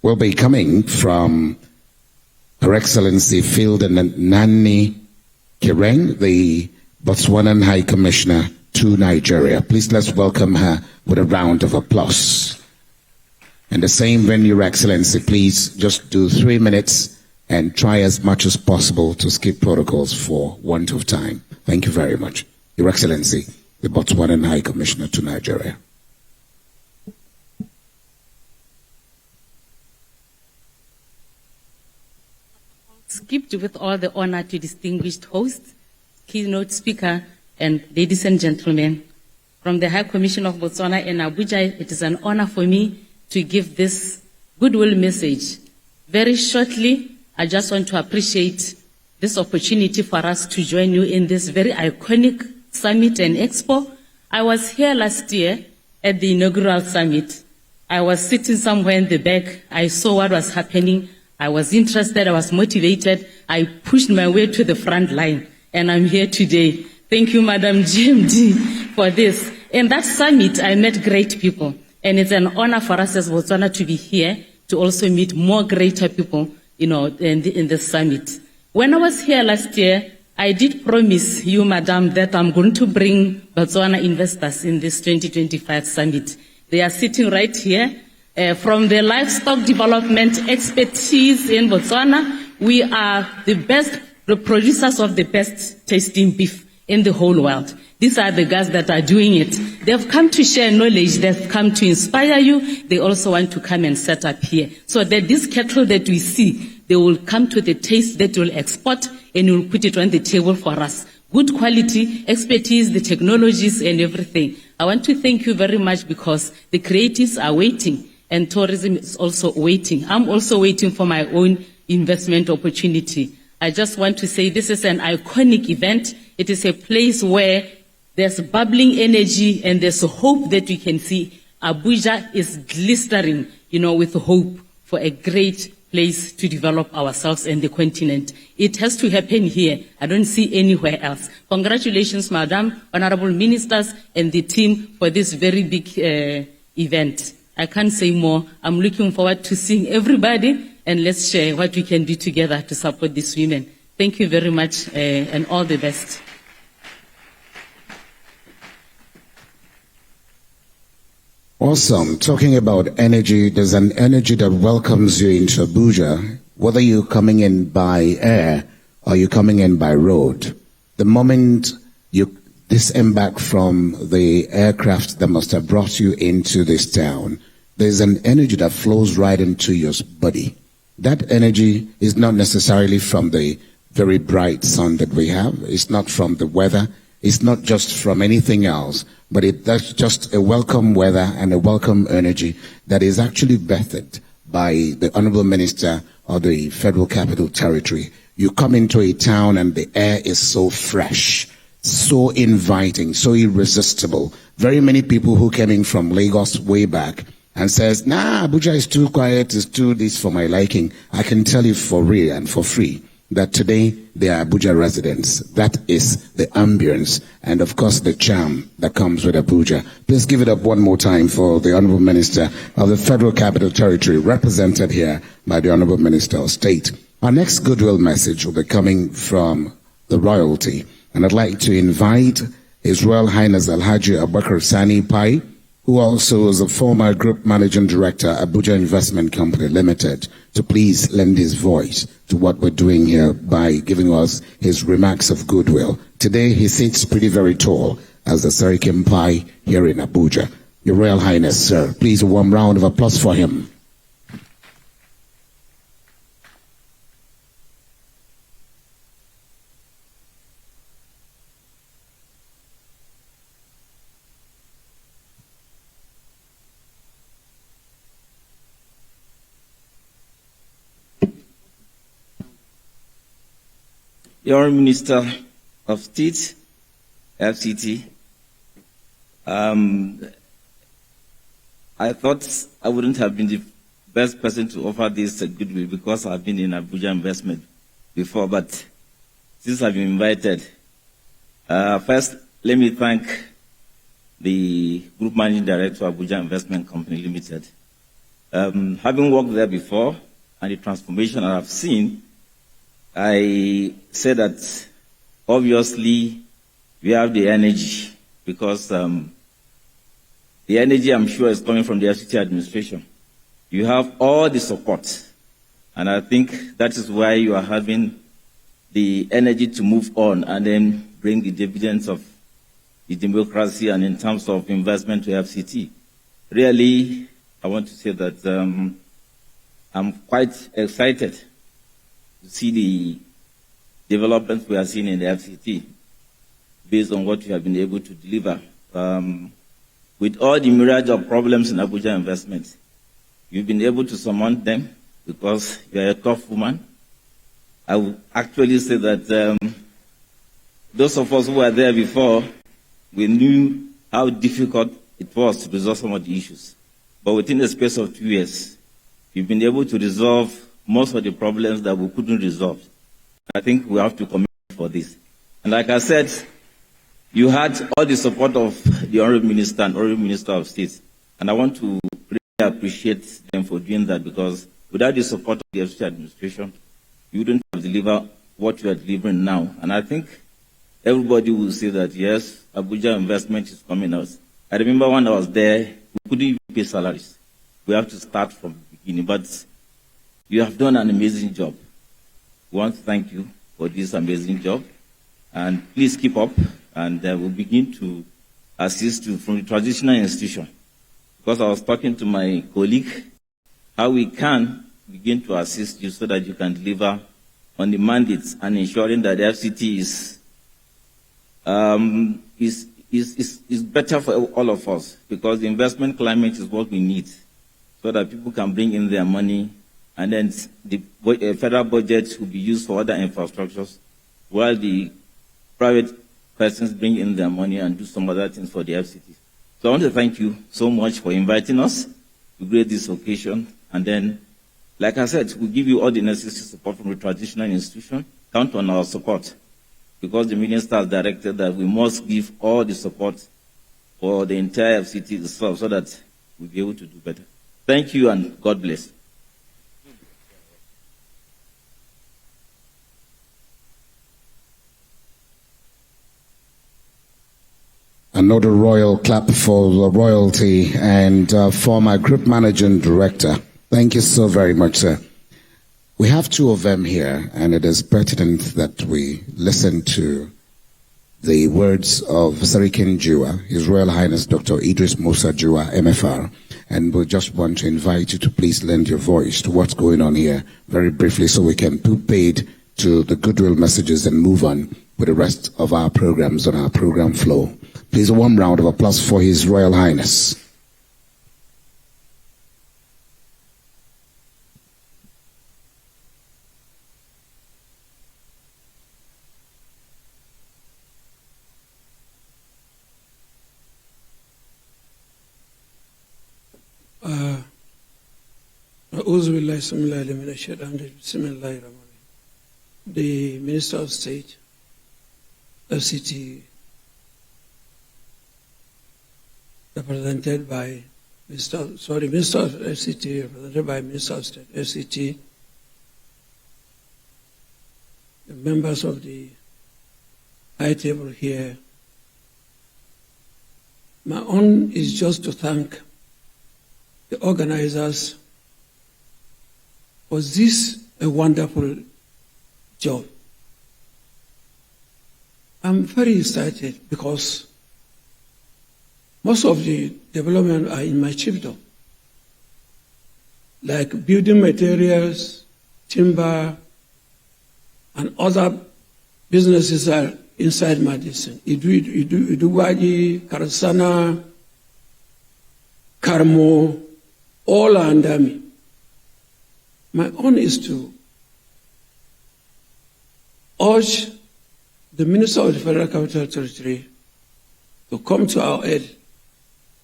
will be coming from Her Excellency Field Nani Kireng, the Botswanan High Commissioner to Nigeria. Please let's welcome her with a round of applause. In the same venue, Your Excellency, please just do 3 minutes and try as much as possible to skip protocols for want of time. Thank you very much. Your Excellency, the Botswanan High Commissioner to Nigeria.
Skipped with all the honor to distinguished hosts, keynote speaker, and ladies and gentlemen. From the High Commission of Botswana in Abuja, it is an honor for me to give this goodwill message. Very shortly, I just want to appreciate this opportunity for us to join you in this very iconic summit and expo. I was here last year at the inaugural summit. I was sitting somewhere in the back. I saw what was happening. I was interested. I was motivated. I pushed my way to the front line, and I'm here today. Thank you, Madam GMD, for this. In that summit, I met great people, and it's an honor for us as Botswana to be here to also meet more greater people, in the summit. When I was here last year, I did promise you, Madam, that I'm going to bring Botswana investors in this 2025 summit. They are sitting right here. From the livestock development expertise in Botswana, we are the best producers of the best tasting beef in the whole world. These are the guys that are doing it. They've come to share knowledge. They've come to inspire you. They also want to come and set up here. So that this cattle that we see, they will come to the taste that will export and will put it on the table for us. Good quality, expertise, the technologies and everything. I want to thank you very much because the creatives are waiting and tourism is also waiting. I'm also waiting for my own investment opportunity. I just want to say this is an iconic event. It is a place where there's bubbling energy and there's a hope that we can see. Abuja is glistering, with hope for a great place to develop ourselves and the continent. It has to happen here. I don't see anywhere else. Congratulations, Madam, Honorable Ministers, and the team for this very big event. I can't say more. I'm looking forward to seeing everybody, and let's share what we can do together to support these women. Thank you very much, and all the best.
Awesome. Talking about energy, there's an energy that welcomes you into Abuja, whether you're coming in by air or you're coming in by road. The moment You disembark from the aircraft that must have brought you into this town. There's an energy that flows right into your body. That energy is not necessarily from the very bright sun that we have. It's not from the weather. It's not just from anything else, but that's just a welcome weather and a welcome energy that is actually bettered by the Honorable Minister of the Federal Capital Territory. You come into a town and the air is so fresh, so inviting, so irresistible. Very many people who came in from Lagos way back and says, nah, Abuja is too quiet, it's too this for my liking. I can tell you for real and for free that today they are Abuja residents. That is the ambience and, of course, the charm that comes with Abuja. Please give it up one more time for the Honorable Minister of the Federal Capital Territory, represented here by the Honorable Minister of State. Our next goodwill message will be coming from the royalty, and I'd like to invite His Royal Highness Alhaji Abubakar Sani Pai, who also is a former Group Managing Director, Abuja Investment Company Limited, to please lend his voice to what we're doing here by giving us his remarks of goodwill. Today, he sits pretty very tall as the Serikim Pai here in Abuja. Your Royal Highness, sir, please a warm round of applause for him.
Your Minister of State, FCT, I thought I wouldn't have been the best person to offer this goodwill because I've been in Abuja investment before, but since I've been invited, first let me thank the Group Managing Director of Abuja Investment Company Limited. Having worked there before and the transformation I've seen, I say that obviously we have the energy because the energy, I'm sure, is coming from the FCT administration. You have all the support, and I think that is why you are having the energy to move on and then bring the dividends of the democracy and in terms of investment to FCT. Really, I want to say that I'm quite excited to see the developments we are seeing in the FCT based on what you have been able to deliver. With all the myriad of problems in Abuja investment, you've been able to surmount them because you're a tough woman. I would actually say that those of us who were there before, we knew how difficult it was to resolve some of the issues. But within the space of 2 years, you've been able to resolve most of the problems that we couldn't resolve. I think we have to commit for this. And like I said, you had all the support of the Honorable Minister and Honorable Minister of State. And I want to really appreciate them for doing that because without the support of the FCT administration, you wouldn't have delivered what you are delivering now. And I think everybody will say that, yes, Abuja investment is coming out. I remember when I was there, we couldn't even pay salaries. We have to start from the beginning. But you have done an amazing job. We want to thank you for this amazing job. And please keep up, and we'll begin to assist you from the traditional institution. Because I was talking to my colleague, how we can begin to assist you so that you can deliver on the mandates and ensuring that the FCT is better for all of us, because the investment climate is what we need so that people can bring in their money, and then the federal budget will be used for other infrastructures, while the private persons bring in their money and do some other things for the FCT. So I want to thank you so much for inviting us to grace this occasion. And then, like I said, we'll give you all the necessary support from the traditional institution. Count on our support, because the minister has directed that we must give all the support for the entire FCT itself so that we'll be able to do better. Thank you, and God bless.
Another royal clap for the royalty and former Group Managing Director. Thank you so very much, sir. We have two of them here, and it is pertinent that we listen to the words of Sarikin Jua, His Royal Highness Dr. Idris Musa Jua, MFR, and we just want to invite you to please lend your voice to what's going on here very briefly so we can put paid to the goodwill messages and move on with the rest of our programs on our program flow. Please, a warm round of applause for His Royal Highness.
The Minister of State, FCT, represented by Minister of FCT, represented by Minister of State, FCT, the members of the high table here. My own is just to thank the organizers for this a wonderful job. I'm very excited because most of the development are in my chiefdom, like building materials, timber, and other businesses are inside my district. Iduwaji, Karasana, Karmo, all are under me. My own is to urge the Minister of the Federal Capital Territory to come to our aid.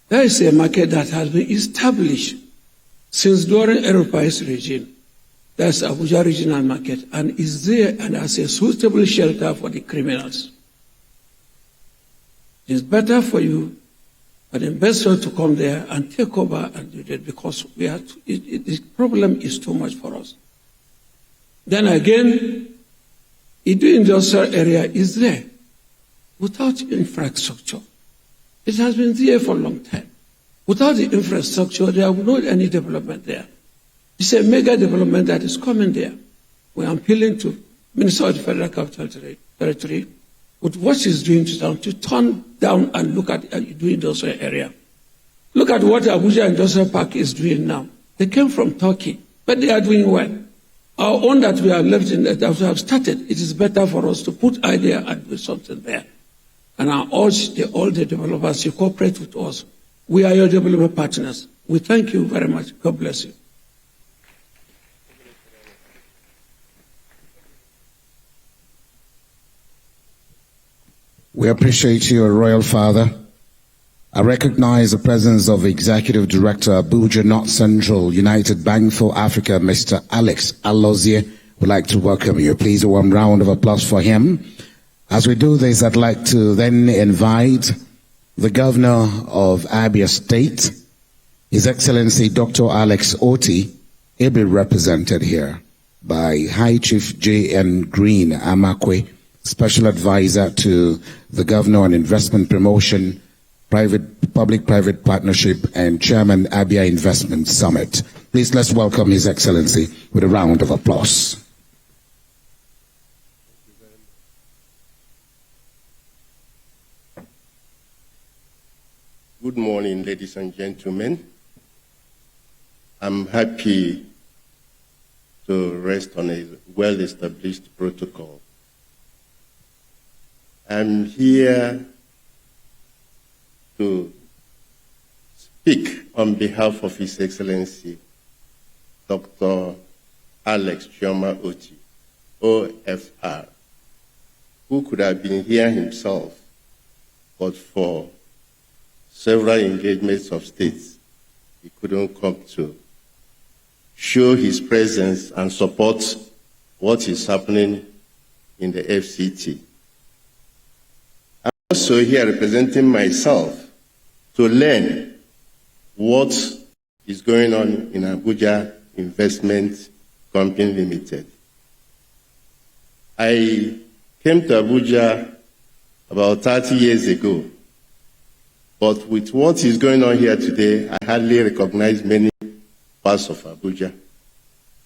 There is a market that has been established since during Europei's regime. That's Abuja Regional Market, and is there and as a suitable shelter for the criminals. It's better for you, but investor to come there and take over and do that because the problem is too much for us. Then again, the industrial area is there without infrastructure. It has been there for a long time. Without the infrastructure, there will not be any development there. It's a mega development that is coming there. We are appealing to Minister of the Federal Capital Territory with what she's doing to turn down and look at the industrial area. Look at what Abuja Industrial Park is doing now. They came from Turkey, but they are doing well. Our own that we have left in that we have started, it is better for us to put idea and do something there. And I urge all the developers to cooperate with us. We are your development partners. We thank you very much. God bless you.
We appreciate you, Royal Father. I recognize the presence of Executive Director, Abuja North Central United Bank for Africa, Mr. Alex Alozie. We'd like to welcome you. Please, a warm round of applause for him. As we do this, I'd like to then invite the Governor of Abia State, His Excellency Dr. Alex Oti, ably represented here by High Chief J.N. Green Amakwe, Special Advisor to the Governor on Investment Promotion, Public-Private Partnership, and Chairman Abia Investment Summit. Please, let's welcome His Excellency with a round of applause.
Good morning, ladies and gentlemen. I'm happy to rest on a well-established protocol. I'm here to speak on behalf of His Excellency, Dr. Alex Chioma Oti, OFR, who could have been here himself, but for several engagements of states, he couldn't come to show his presence and support what is happening in the FCT. I'm also here representing myself to learn what is going on in Abuja Investment Company Limited. I came to Abuja about 30 years ago, but with what is going on here today, I hardly recognize many parts of Abuja.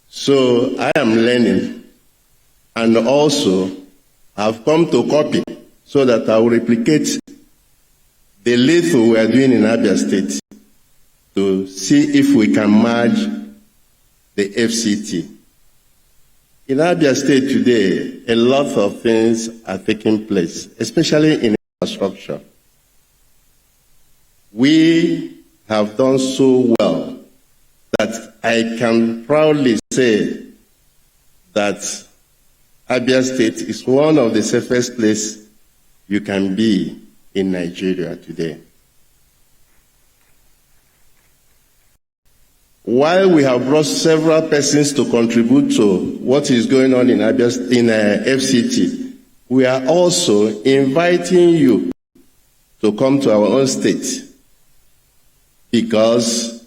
So I am learning, and also I've come to copy so that I will replicate the little we are doing in Abia State to see if we can merge the FCT. In Abia State today, a lot of things are taking place, especially in infrastructure. We have done so well that I can proudly say that Abia State is one of the safest places you can be in Nigeria today. While we have brought several persons to contribute to what is going on in FCT, we are also inviting you to come to our own state because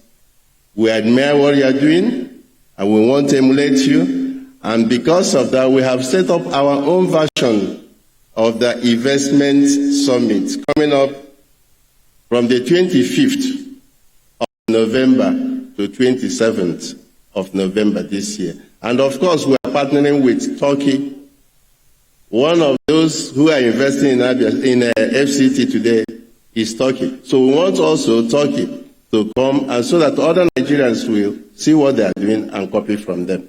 we admire what you are doing and we want to emulate you. And because of that, we have set up our own version of the investment summit coming up from the 25th of November to 27th of November this year. And of course, we are partnering with Turkey. One of those who are investing in FCT today is Turkey. So we want also Turkey to come, and so that other Nigerians will see what they are doing and copy from them.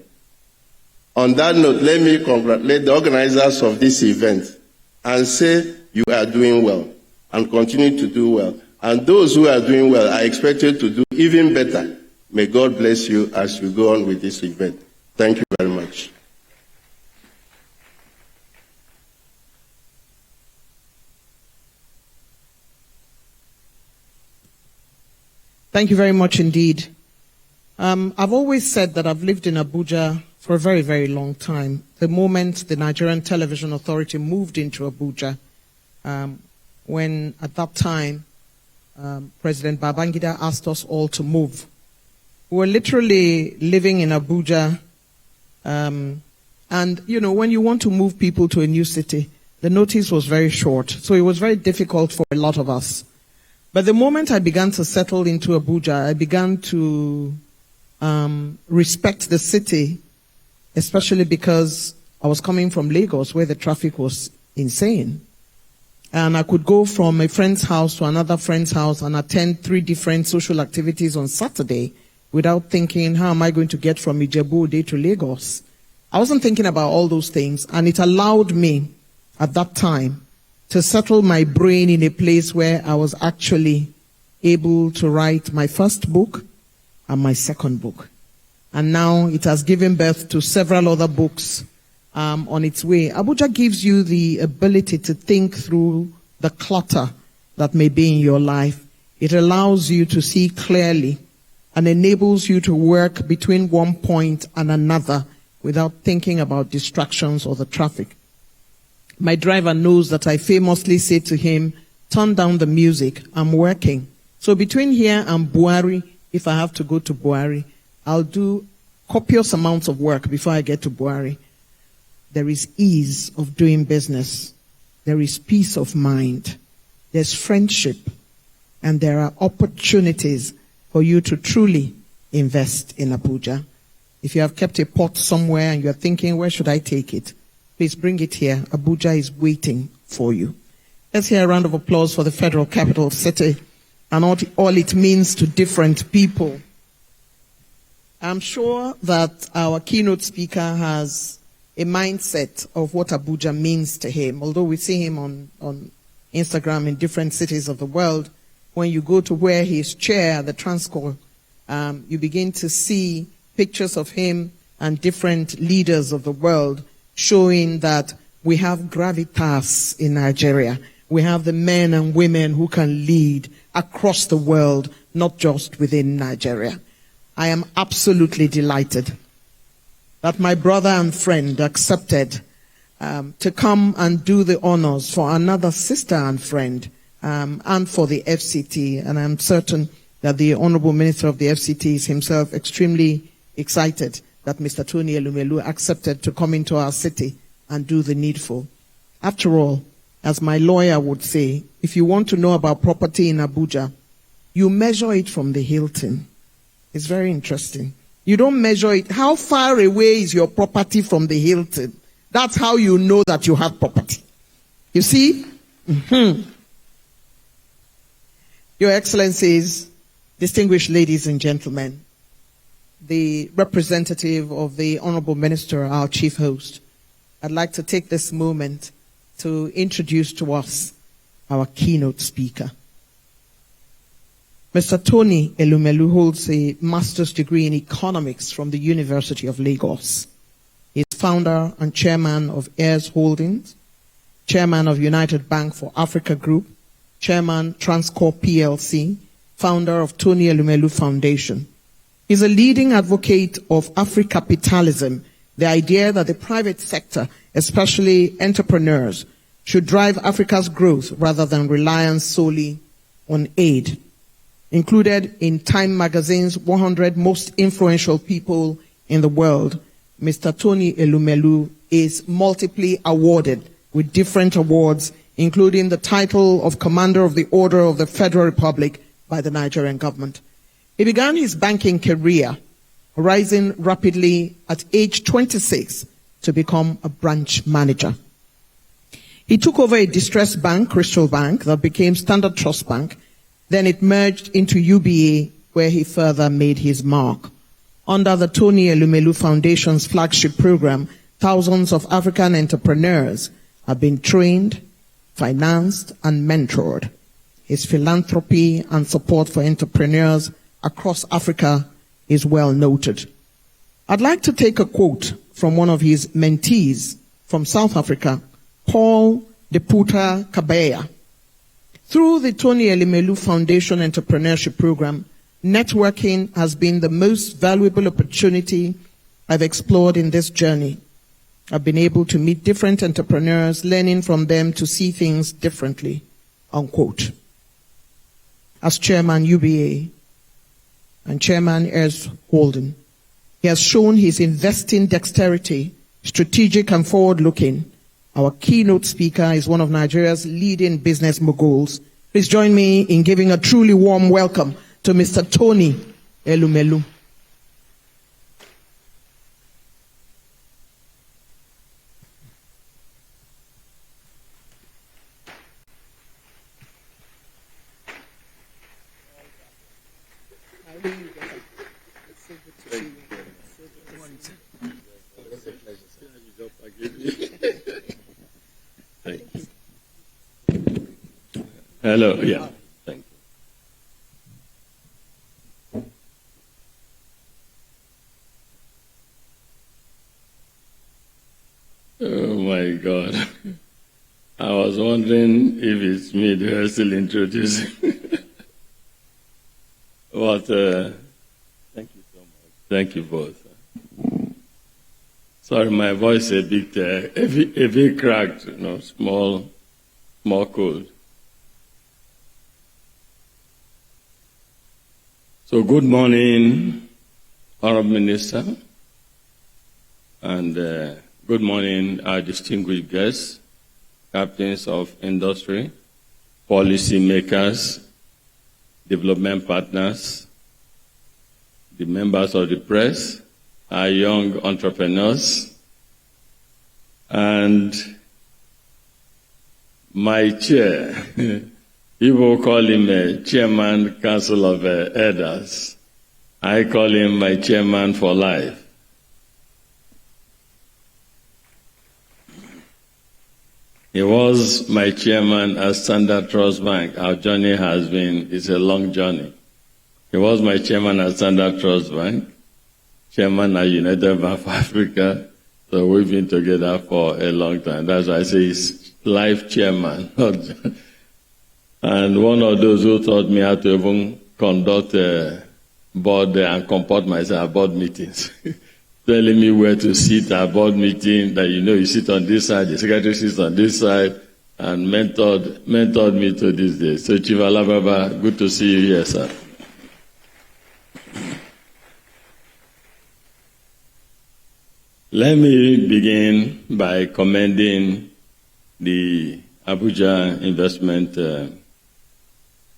On that note, let me congratulate the organizers of this event and say you are doing well and continue to do well. And those who are doing well are expected to do even better. May God bless you as you go on with this event. Thank you very much.
Thank you very much indeed. I've always said that I've lived in Abuja for a very, very long time. The moment the Nigerian Television Authority moved into Abuja, when at that time President Babangida asked us all to move. We were literally living in Abuja, and you know, when you want to move people to a new city, the notice was very short, so it was very difficult for a lot of us. But the moment I began to settle into Abuja, I began to respect the city, especially because I was coming from Lagos, where the traffic was insane. And I could go from a friend's house to another friend's house and attend 3 different social activities on Saturday without thinking, how am I going to get from Ijebu-Ode to Lagos? I wasn't thinking about all those things, and it allowed me at that time to settle my brain in a place where I was actually able to write my first book and my second book. And now it has given birth to several other books on its way. Abuja gives you the ability to think through the clutter that may be in your life. It allows you to see clearly and enables you to work between one point and another without thinking about distractions or the traffic. My driver knows that I famously say to him, turn down the music, I'm working. So between here and Buhari, if I have to go to Buhari, I'll do copious amounts of work before I get to Buhari. There is ease of doing business. There is peace of mind. There's friendship. And there are opportunities for you to truly invest in Abuja. If you have kept a pot somewhere and you're thinking, where should I take it? Please bring it here. Abuja is waiting for you. Let's hear a round of applause for the Federal Capital City and all it means to different people. I'm sure that our keynote speaker has a mindset of what Abuja means to him. Although we see him on Instagram in different cities of the world, when you go to where he's chair, the Transcorp, you begin to see pictures of him and different leaders of the world showing that we have gravitas in Nigeria. We have the men and women who can lead across the world, not just within Nigeria. I am absolutely delighted that my brother and friend accepted to come and do the honors for another sister and friend and for the FCT. And I'm certain that the Honorable Minister of the FCT is himself extremely excited that Mr. Tony Elumelu accepted to come into our city and do the needful. After all, as my lawyer would say, if you want to know about property in Abuja, you measure it from the Hilton. It's very interesting. You don't measure it. How far away is your property from the Hilton? That's how you know that you have property. You see, Your Excellencies, distinguished ladies and gentlemen, the representative of the Honorable Minister, our chief host, I'd like to take this moment to introduce to us our keynote speaker. Mr. Tony Elumelu holds a master's degree in economics from the University of Lagos. He is founder and chairman of Heirs Holdings, chairman of United Bank for Africa Group, chairman Transcorp PLC, founder of Tony Elumelu Foundation. He is a leading advocate of Africapitalism, the idea that the private sector, especially entrepreneurs, should drive Africa's growth rather than reliance solely on aid. Included in Time magazine's 100 most influential people in the world, Mr. Tony Elumelu is multiply awarded with different awards, including the title of Commander of the Order of the Federal Republic by the Nigerian government. He began his banking career, rising rapidly at age 26 to become a branch manager. He took over a distressed bank, Crystal Bank, that became Standard Trust Bank. Then it merged into UBA, where he further made his mark. Under the Tony Elumelu Foundation's flagship program, thousands of African entrepreneurs have been trained, financed, and mentored. His philanthropy and support for entrepreneurs across Africa is well noted. I'd like to take a quote from one of his mentees from South Africa, Paul Deputa Kabeya. Through the Tony Elumelu Foundation Entrepreneurship Program, networking has been the most valuable opportunity I've explored in this journey. I've been able to meet different entrepreneurs, learning from them to see things differently, unquote. As chairman UBA and chairman Heirs Holding, he has shown his investing dexterity, strategic and forward-looking. Our keynote speaker is one of Nigeria's leading business moguls. Please join me in giving a truly warm welcome to Mr. Tony Elumelu.
Hello, yeah, thank you. Oh my God. I was wondering if it's me they are still introducing. But thank you so much. Thank you both. Sorry, my voice is a bit cracked, small cold. So good morning, Honorable Minister, and good morning, our distinguished guests, captains of industry, policy makers, development partners, the members of the press, our young entrepreneurs, and my chair. People call him Chairman Council of Elders. I call him my chairman for life. He was my chairman at Standard Trust Bank. Our journey it's a long journey. He was my chairman at Standard Trust Bank, chairman at United Bank for Africa. So we've been together for a long time. That's why I say he's life chairman. And one of those who taught me how to even conduct a board and comport myself at board meetings. Telling me where to sit at board meeting, that you sit on this side, the secretary sits on this side, and mentored me to this day. So Chief Alababa, good to see you here, sir. Let me begin by commending the Abuja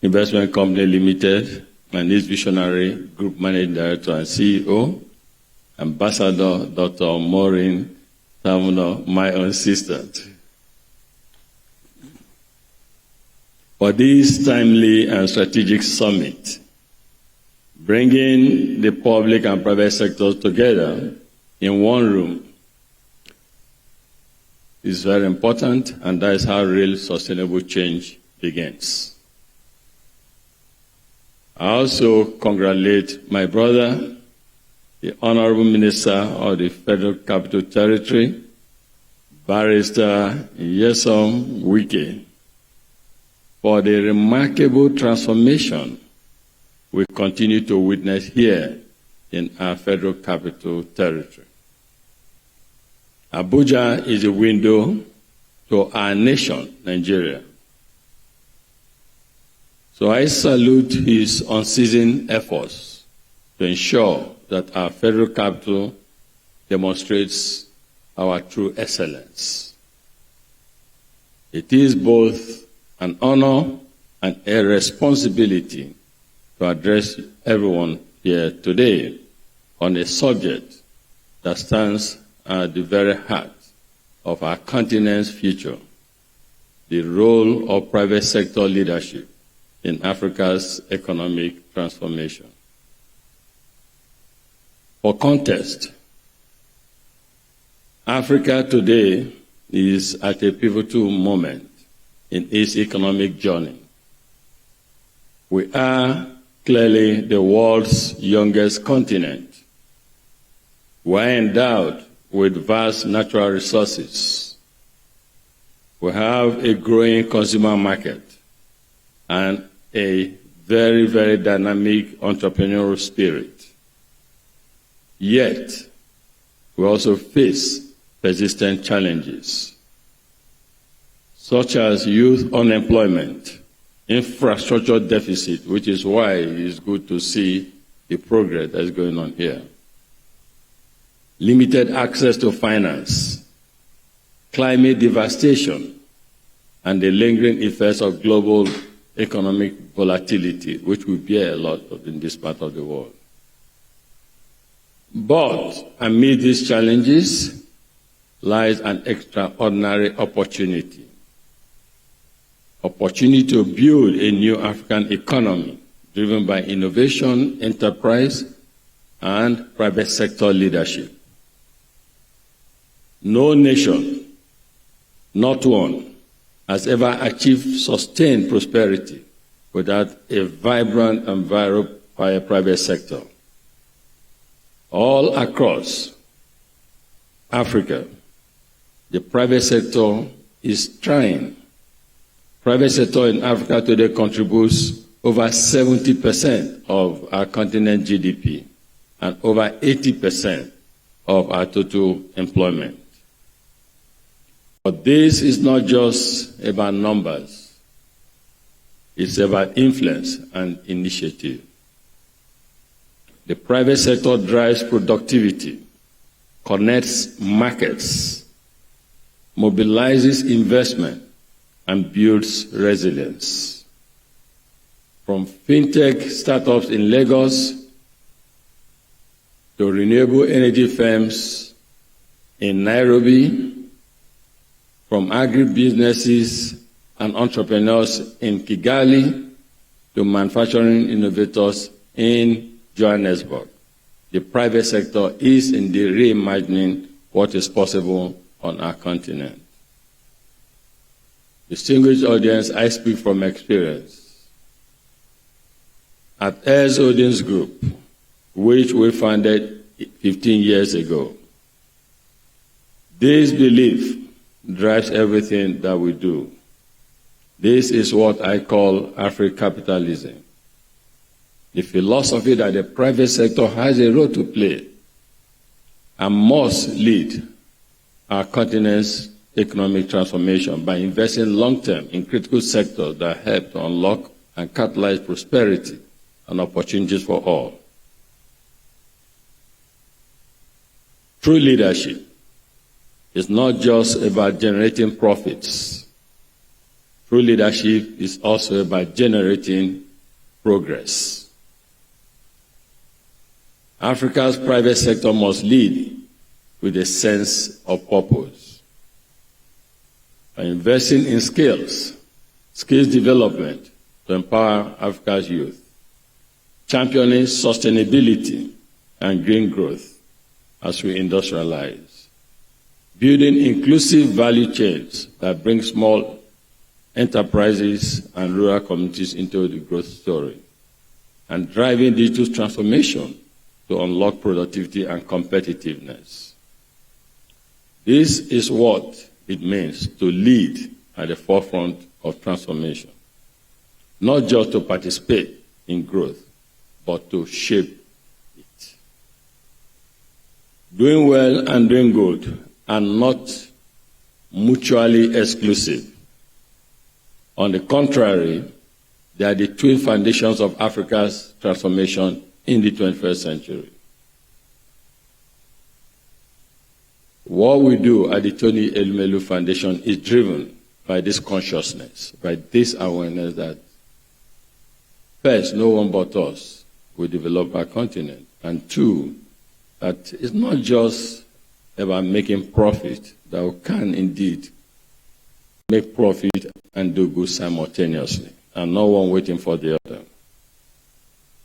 Investment Company Limited and its visionary group managing director and CEO, Ambassador Dr. Maureen Tamuno, my own assistant. for this timely and strategic summit. Bringing the public and private sectors together in one room is very important, and that is how real sustainable change begins. I also congratulate my brother, the Honorable Minister of the Federal Capital Territory, Barrister Nyesom Wike, for the remarkable transformation we continue to witness here in our Federal Capital Territory. Abuja is a window to our nation, Nigeria. So I salute his unceasing efforts to ensure that our federal capital demonstrates our true excellence. It is both an honor and a responsibility to address everyone here today on a subject that stands at the very heart of our continent's future, the role of private sector leadership in Africa's economic transformation. For context, Africa today is at a pivotal moment in its economic journey. We are clearly the world's youngest continent. We are endowed with vast natural resources. We have a growing consumer market and a very, very dynamic entrepreneurial spirit. Yet, we also face persistent challenges, such as youth unemployment, infrastructure deficit, which is why it is good to see the progress that's going on here, limited access to finance, climate devastation, and the lingering effects of global economic volatility, which we bear a lot of in this part of the world. But amid these challenges lies an extraordinary opportunity. Opportunity to build a new African economy driven by innovation, enterprise, and private sector leadership. No nation, not one, has ever achieved sustained prosperity without a vibrant and viral private sector. All across Africa, the private sector is trying. Private sector in Africa today contributes over 70% of our continent GDP and over 80% of our total employment. But this is not just about numbers. It's about influence and initiative. The private sector drives productivity, connects markets, mobilizes investment, and builds resilience. From fintech startups in Lagos to renewable energy firms in Nairobi, from agribusinesses and entrepreneurs in Kigali to manufacturing innovators in Johannesburg. The private sector is indeed reimagining what is possible on our continent. Distinguished audience, I speak from experience. At Heirs Holdings Group, which we founded 15 years ago, this belief drives everything that we do. This is what I call Afro-capitalism. The philosophy that the private sector has a role to play and must lead our continent's economic transformation by investing long-term in critical sectors that help to unlock and catalyze prosperity and opportunities for all. True leadership is not just about generating profits. True leadership is also about generating progress. Africa's private sector must lead with a sense of purpose. By investing in skills, skills development to empower Africa's youth, championing sustainability and green growth as we industrialize, building inclusive value chains that bring small enterprises and rural communities into the growth story, and driving digital transformation to unlock productivity and competitiveness. This is what it means to lead at the forefront of transformation, not just to participate in growth, but to shape it. Doing well and doing good are not mutually exclusive. On the contrary, they are the twin foundations of Africa's transformation in the 21st century. What we do at the Tony Elumelu Foundation is driven by this consciousness, by this awareness that, first, no one but us will develop our continent, and two, that it's not just about making profit, that we can indeed make profit and do good simultaneously, and no one waiting for the other.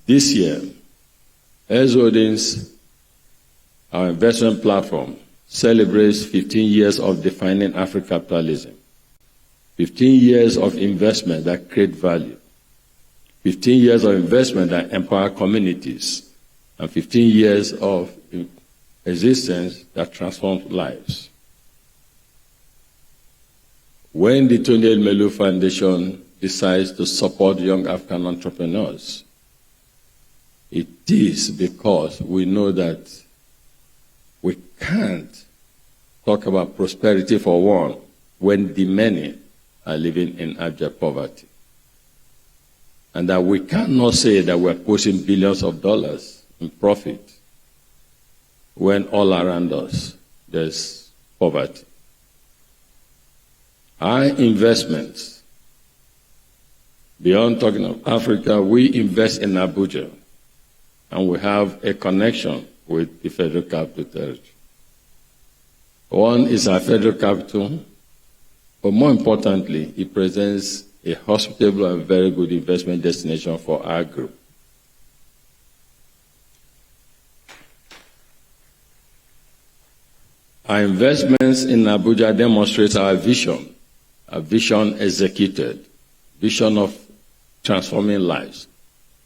This year, Heirs Holdings, our investment platform, celebrates 15 years of defining African capitalism, 15 years of investment that create value, 15 years of investment that empower communities, and 15 years of existence that transforms lives. When the Tony Elumelu Foundation decides to support young African entrepreneurs, it is because we know that we can't talk about prosperity for one when the many are living in abject poverty. And that we cannot say that we're posting billions of dollars in profit when all around us there's poverty. Our investments, beyond talking of Africa, we invest in Abuja, and we have a connection with the Federal Capital Territory. One is our federal capital, but more importantly, it presents a hospitable and very good investment destination for our group. Our investments in Abuja demonstrate our vision executed, vision of transforming lives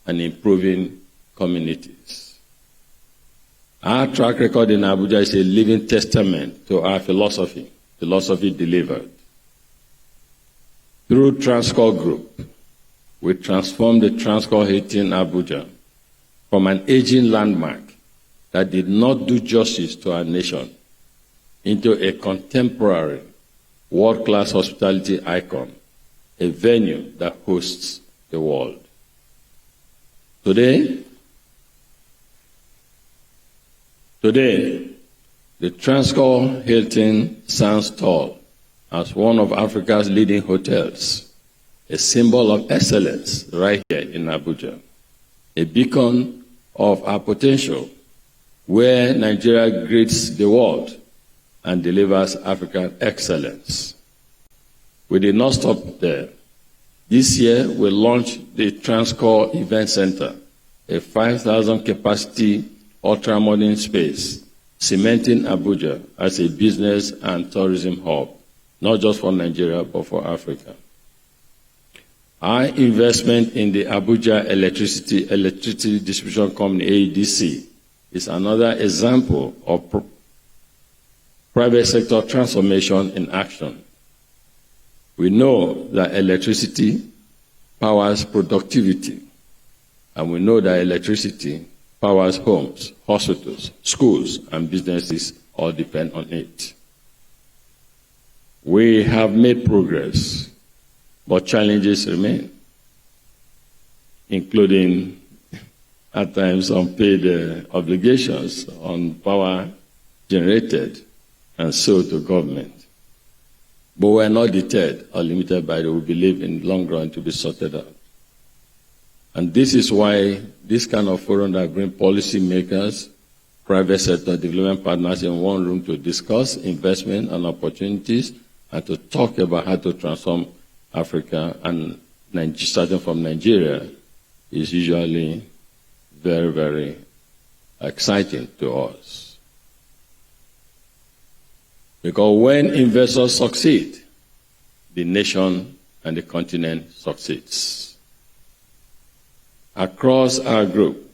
and improving communities. Our track record in Abuja is a living testament to our philosophy delivered. Through Transcorp Group, we transformed the Transcorp Hilton Abuja from an aging landmark that did not do justice to our nation into a contemporary world-class hospitality icon, a venue that hosts the world. Today, the Transcorp Hilton stands tall as one of Africa's leading hotels, a symbol of excellence right here in Abuja, a beacon of our potential where Nigeria greets the world and delivers African excellence. We did not stop there. This year, we launched the Transcorp Event Center, a 5,000 capacity ultra-modern space, cementing Abuja as a business and tourism hub, not just for Nigeria, but for Africa. Our investment in the Abuja Electricity Distribution Company, AEDC, is another example of private sector transformation in action. We know that electricity powers productivity, and we know that electricity powers homes, hospitals, schools, and businesses all depend on it. We have made progress, but challenges remain, including at times unpaid obligations on power generated and sold to government. But we are not deterred or limited by it. We believe in the long run to be sorted out. And this is why this kind of forum that brings policy makers, private sector development partners in one room to discuss investment and opportunities and to talk about how to transform Africa and starting from Nigeria is usually very, very exciting to us. Because when investors succeed, the nation and the continent succeeds. Across our group,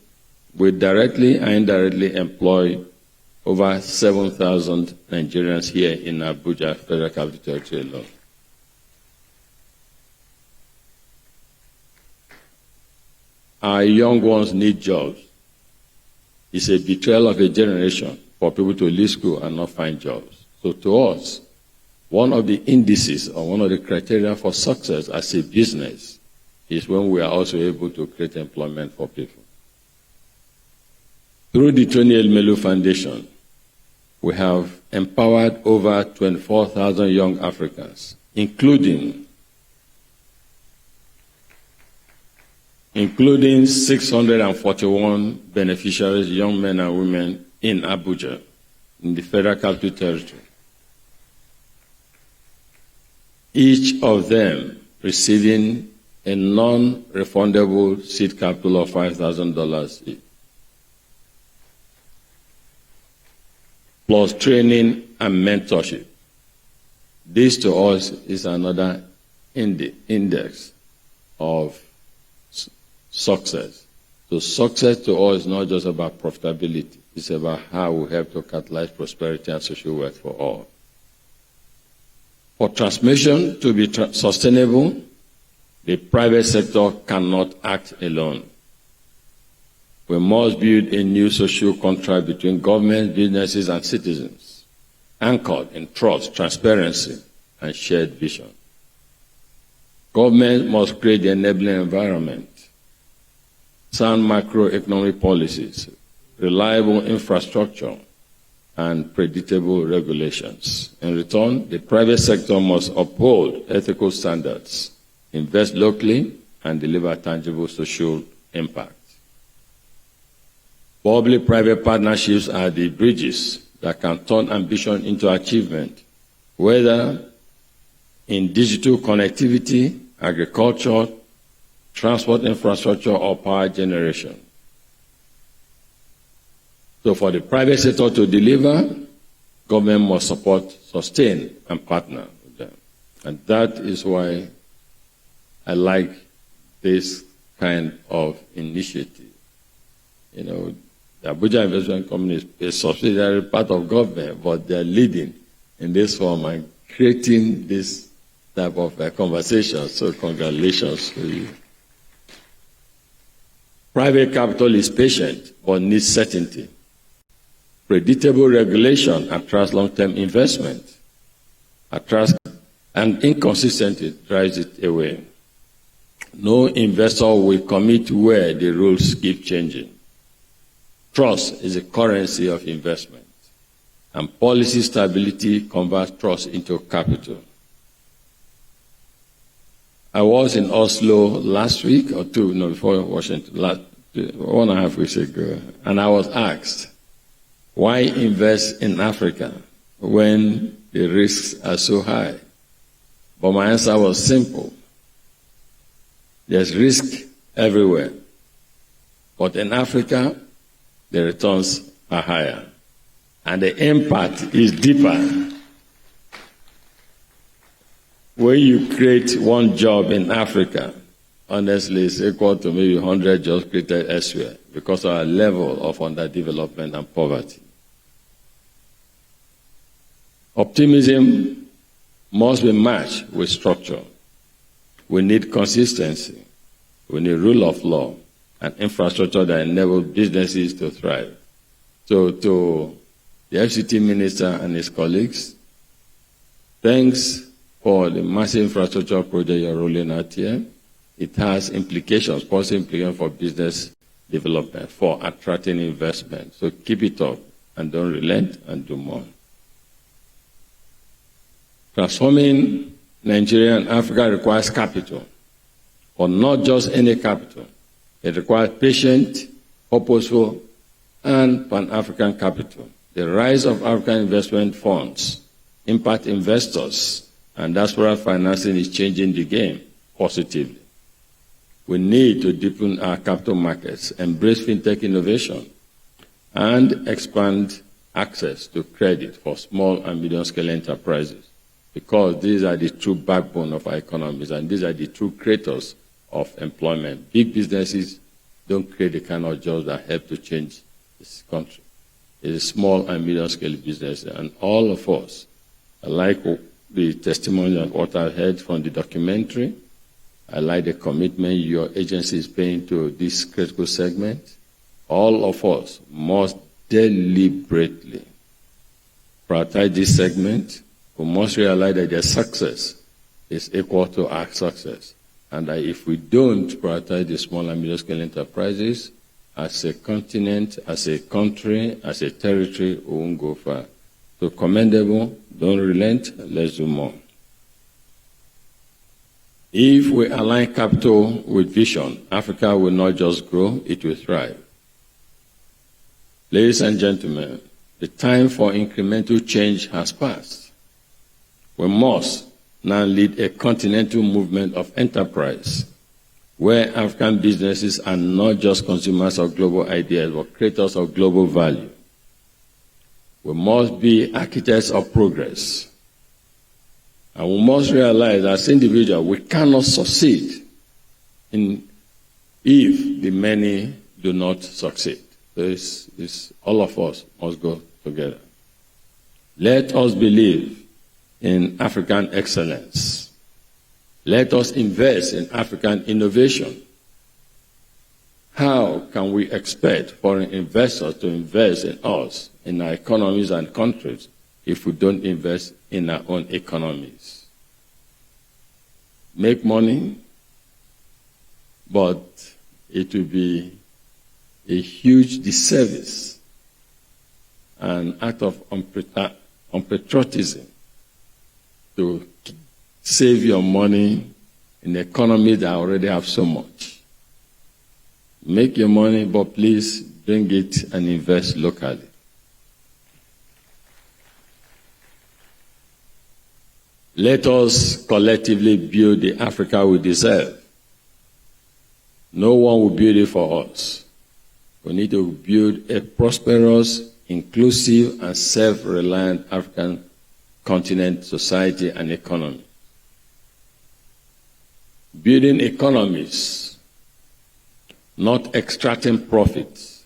we directly and indirectly employ over 7,000 Nigerians here in Abuja, Federal Capital Territory alone. Our young ones need jobs. It's a betrayal of a generation for people to leave school and not find jobs. So to us, one of the indices or one of the criteria for success as a business is when we are also able to create employment for people. Through the Tony Elmelu Foundation, we have empowered over 24,000 young Africans, including 641 beneficiaries, young men and women in Abuja, in the Federal Capital Territory. Each of them receiving a non-refundable seed capital of $5,000 each, plus training and mentorship. This to us is another index of success. So success to us is not just about profitability. It's about how we help to catalyze prosperity and social wealth for all. For transformation to be sustainable, the private sector cannot act alone. We must build a new social contract between government, businesses, and citizens, anchored in trust, transparency, and shared vision. Government must create the enabling environment, sound macroeconomic policies, reliable infrastructure, and predictable regulations. In return, the private sector must uphold ethical standards, invest locally, and deliver tangible social impact. Public-private partnerships are the bridges that can turn ambition into achievement, whether in digital connectivity, agriculture, transport infrastructure, or power generation. So for the private sector to deliver, government must support, sustain, and partner with them. And that is why I like this kind of initiative. You know, the Abuja Investment Company is a subsidiary part of government, but they're leading in this form and creating this type of conversation. So congratulations to you. Private capital is patient, but needs certainty. Predictable regulation attracts long-term investment, and inconsistency drives it away. No investor will commit where the rules keep changing. Trust is a currency of investment, and policy stability converts trust into capital. I was in Oslo last week or two, no, before Washington, 1.5 weeks ago, and I was asked, why invest in Africa when the risks are so high? But my answer was simple. There's risk everywhere. But in Africa, the returns are higher. And the impact is deeper. When you create one job in Africa, honestly, it's equal to maybe 100 jobs created elsewhere because of our level of underdevelopment and poverty. Optimism must be matched with structure. We need consistency. We need rule of law and infrastructure that enable businesses to thrive. So to the FCT minister and his colleagues, thanks for the massive infrastructure project you're rolling out here. It has implications, positive implications for business development, for attracting investment. So keep it up and don't relent and do more. Transforming Nigeria and Africa requires capital, but not just any capital. It requires patient, purposeful, and Pan-African capital. The rise of African investment funds, impact investors, And diaspora financing is changing the game positively. We need to deepen our capital markets, embrace fintech innovation, and expand access to credit for small and medium-scale enterprises, because these are the true backbone of our economies, and these are the true creators of employment. Big businesses don't create the kind of jobs that help to change this country. It's a small and medium-scale business, and all of us, I like the testimony of what I heard from the documentary. I like the commitment your agency is paying to this critical segment. All of us must deliberately prioritize this segment. We must realize that their success is equal to our success, and that if we don't prioritize the small and medium-scale enterprises, as a continent, as a country, as a territory, we won't go far. So commendable, don't relent, let's do more. If we align capital with vision, Africa will not just grow, it will thrive. Ladies and gentlemen, the time for incremental change has passed. We must now lead a continental movement of enterprise, where African businesses are not just consumers of global ideas, but creators of global value. We must be architects of progress. And we must realize as individuals, we cannot succeed if the many do not succeed. So all of us must go together. Let us believe in African excellence. Let us invest in African innovation. How can we expect foreign investors to invest in us, in our economies and countries, if we don't invest in our own economies? Make money, but it will be a huge disservice, an act of unpatriotism to save your money in an economy that already have so much. Make your money, but please bring it and invest locally. Let us collectively build the Africa we deserve. No one will build it for us. We need to build a prosperous, inclusive, and self-reliant African continent, society, and economy. Building economies, not extracting profits.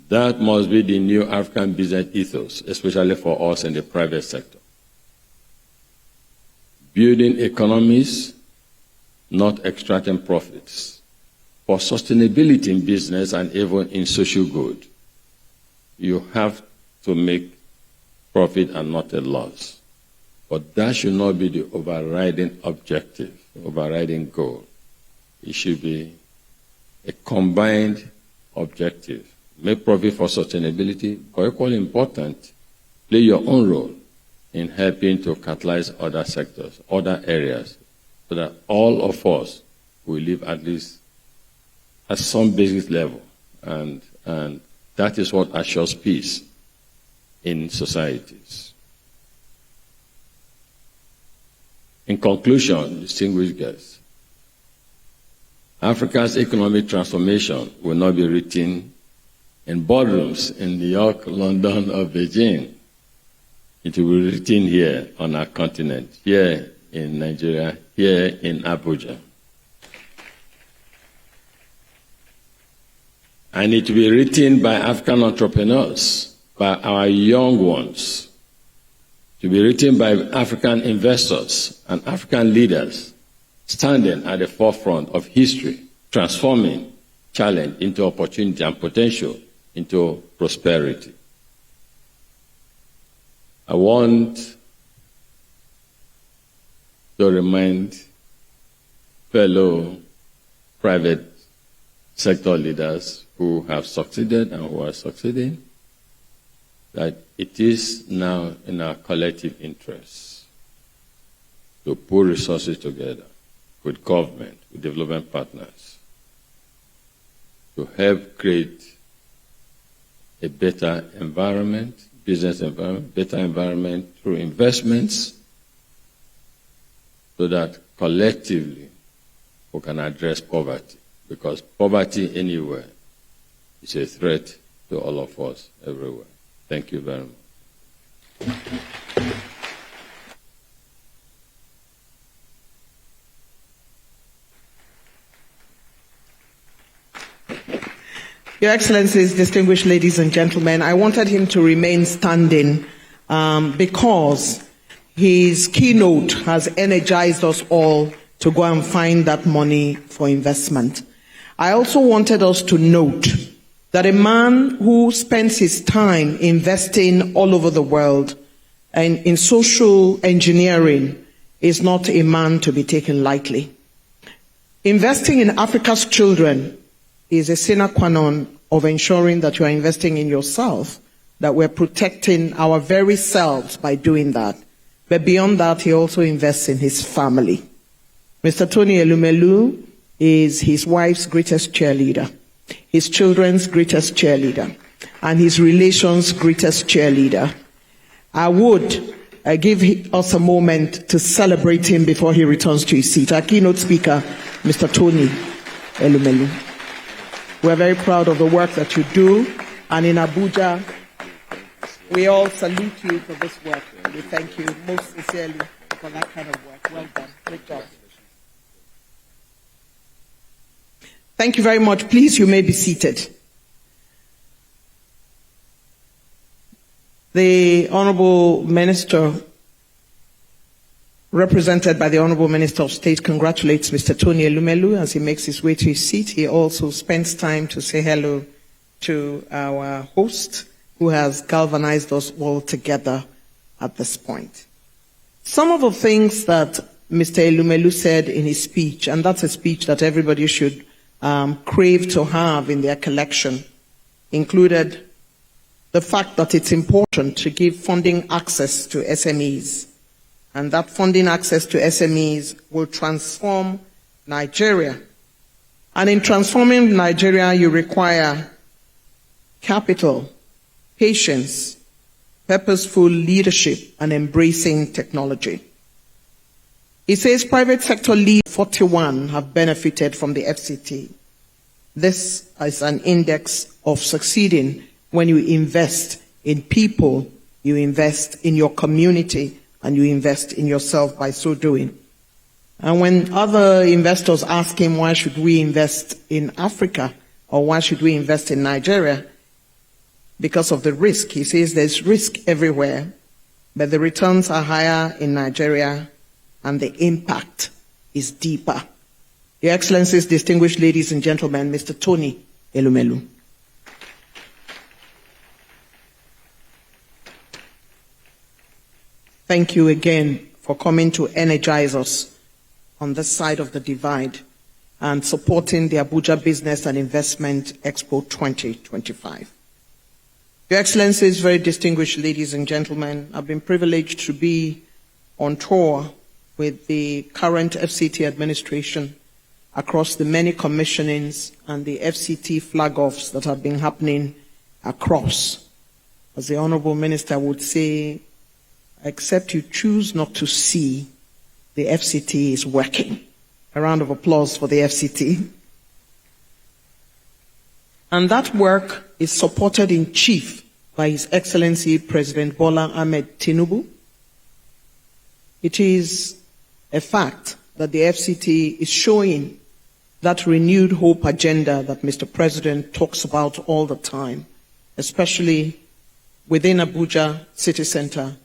That must be the new African business ethos, especially for us in the private sector. Building economies, not extracting profits. For sustainability in business and even in social good, you have to make profit and not a loss. But that should not be the overriding objective, overriding goal. It should be a combined objective. Make profit for sustainability, but equally important, play your own role in helping to catalyze other sectors, other areas, so that all of us will live at least at some basic level. And that is what assures peace in societies. In conclusion, distinguished guests, Africa's economic transformation will not be written in boardrooms in New York, London, or Beijing. It will be written here on our continent, here in Nigeria, here in Abuja. And it will be written by African entrepreneurs, by our young ones. It will be written by African investors and African leaders standing at the forefront of history, transforming challenge into opportunity and potential into prosperity. I want to remind fellow private sector leaders who have succeeded and who are succeeding that it is now in our collective interest to put resources together with government, with development partners, to help create a better environment, business environment, better environment through investments, so that collectively we can address poverty, because poverty anywhere is a threat to all of us everywhere. Thank you very much.
Your Excellencies, distinguished ladies and gentlemen, I wanted him to remain standing because his keynote has energized us all to go and find that money for investment. I also wanted us to note that a man who spends his time investing all over the world and in social engineering is not a man to be taken lightly. Investing in Africa's children is a sine qua non of ensuring that you are investing in yourself, that we're protecting our very selves by doing that. But beyond that, he also invests in his family. Mr. Tony Elumelu is his wife's greatest cheerleader, his children's greatest cheerleader, and his relations' greatest cheerleader. I would give us a moment to celebrate him before he returns to his seat. Our keynote speaker, Mr. Tony Elumelu. We're very proud of the work that you do, and in Abuja, we all salute you for this work. We thank you most sincerely for that kind of work. Well done. Great job. Thank you very much. Please, you may be seated. The Honorable Minister, represented by the Honorable Minister of State, congratulates Mr. Tony Elumelu as he makes his way to his seat. He also spends time to say hello to our host, who has galvanized us all together at this point. Some of the things that Mr. Elumelu said in his speech, and that's a speech that everybody should crave to have in their collection, included the fact that it's important to give funding access to SMEs, and that funding access to SMEs will transform Nigeria. And in transforming Nigeria, you require capital, patience, purposeful leadership, and embracing technology. He says private sector leaders 41 have benefited from the FCT. This is an index of succeeding when you invest in people, you invest in your community, and you invest in yourself by so doing. And when other investors ask him why should we invest in Africa or why should we invest in Nigeria, because of the risk, he says there's risk everywhere, but the returns are higher in Nigeria and the impact is deeper. Your Excellencies, distinguished ladies and gentlemen, Mr. Tony Elumelu. Thank you again for coming to energize us on this side of the divide and supporting the Abuja Business and Investment Expo 2025. Your Excellencies, very distinguished ladies and gentlemen, I've been privileged to be on tour with the current FCT administration across the many commissionings and the FCT flag-offs that have been happening across. As the Honorable Minister would say, except you choose not to see, the FCT is working. A round of applause for the FCT. And that work is supported in chief by His Excellency President Bola Ahmed Tinubu. It is a fact that the FCT is showing that renewed hope agenda that Mr. President talks about all the time, especially within Abuja City Center,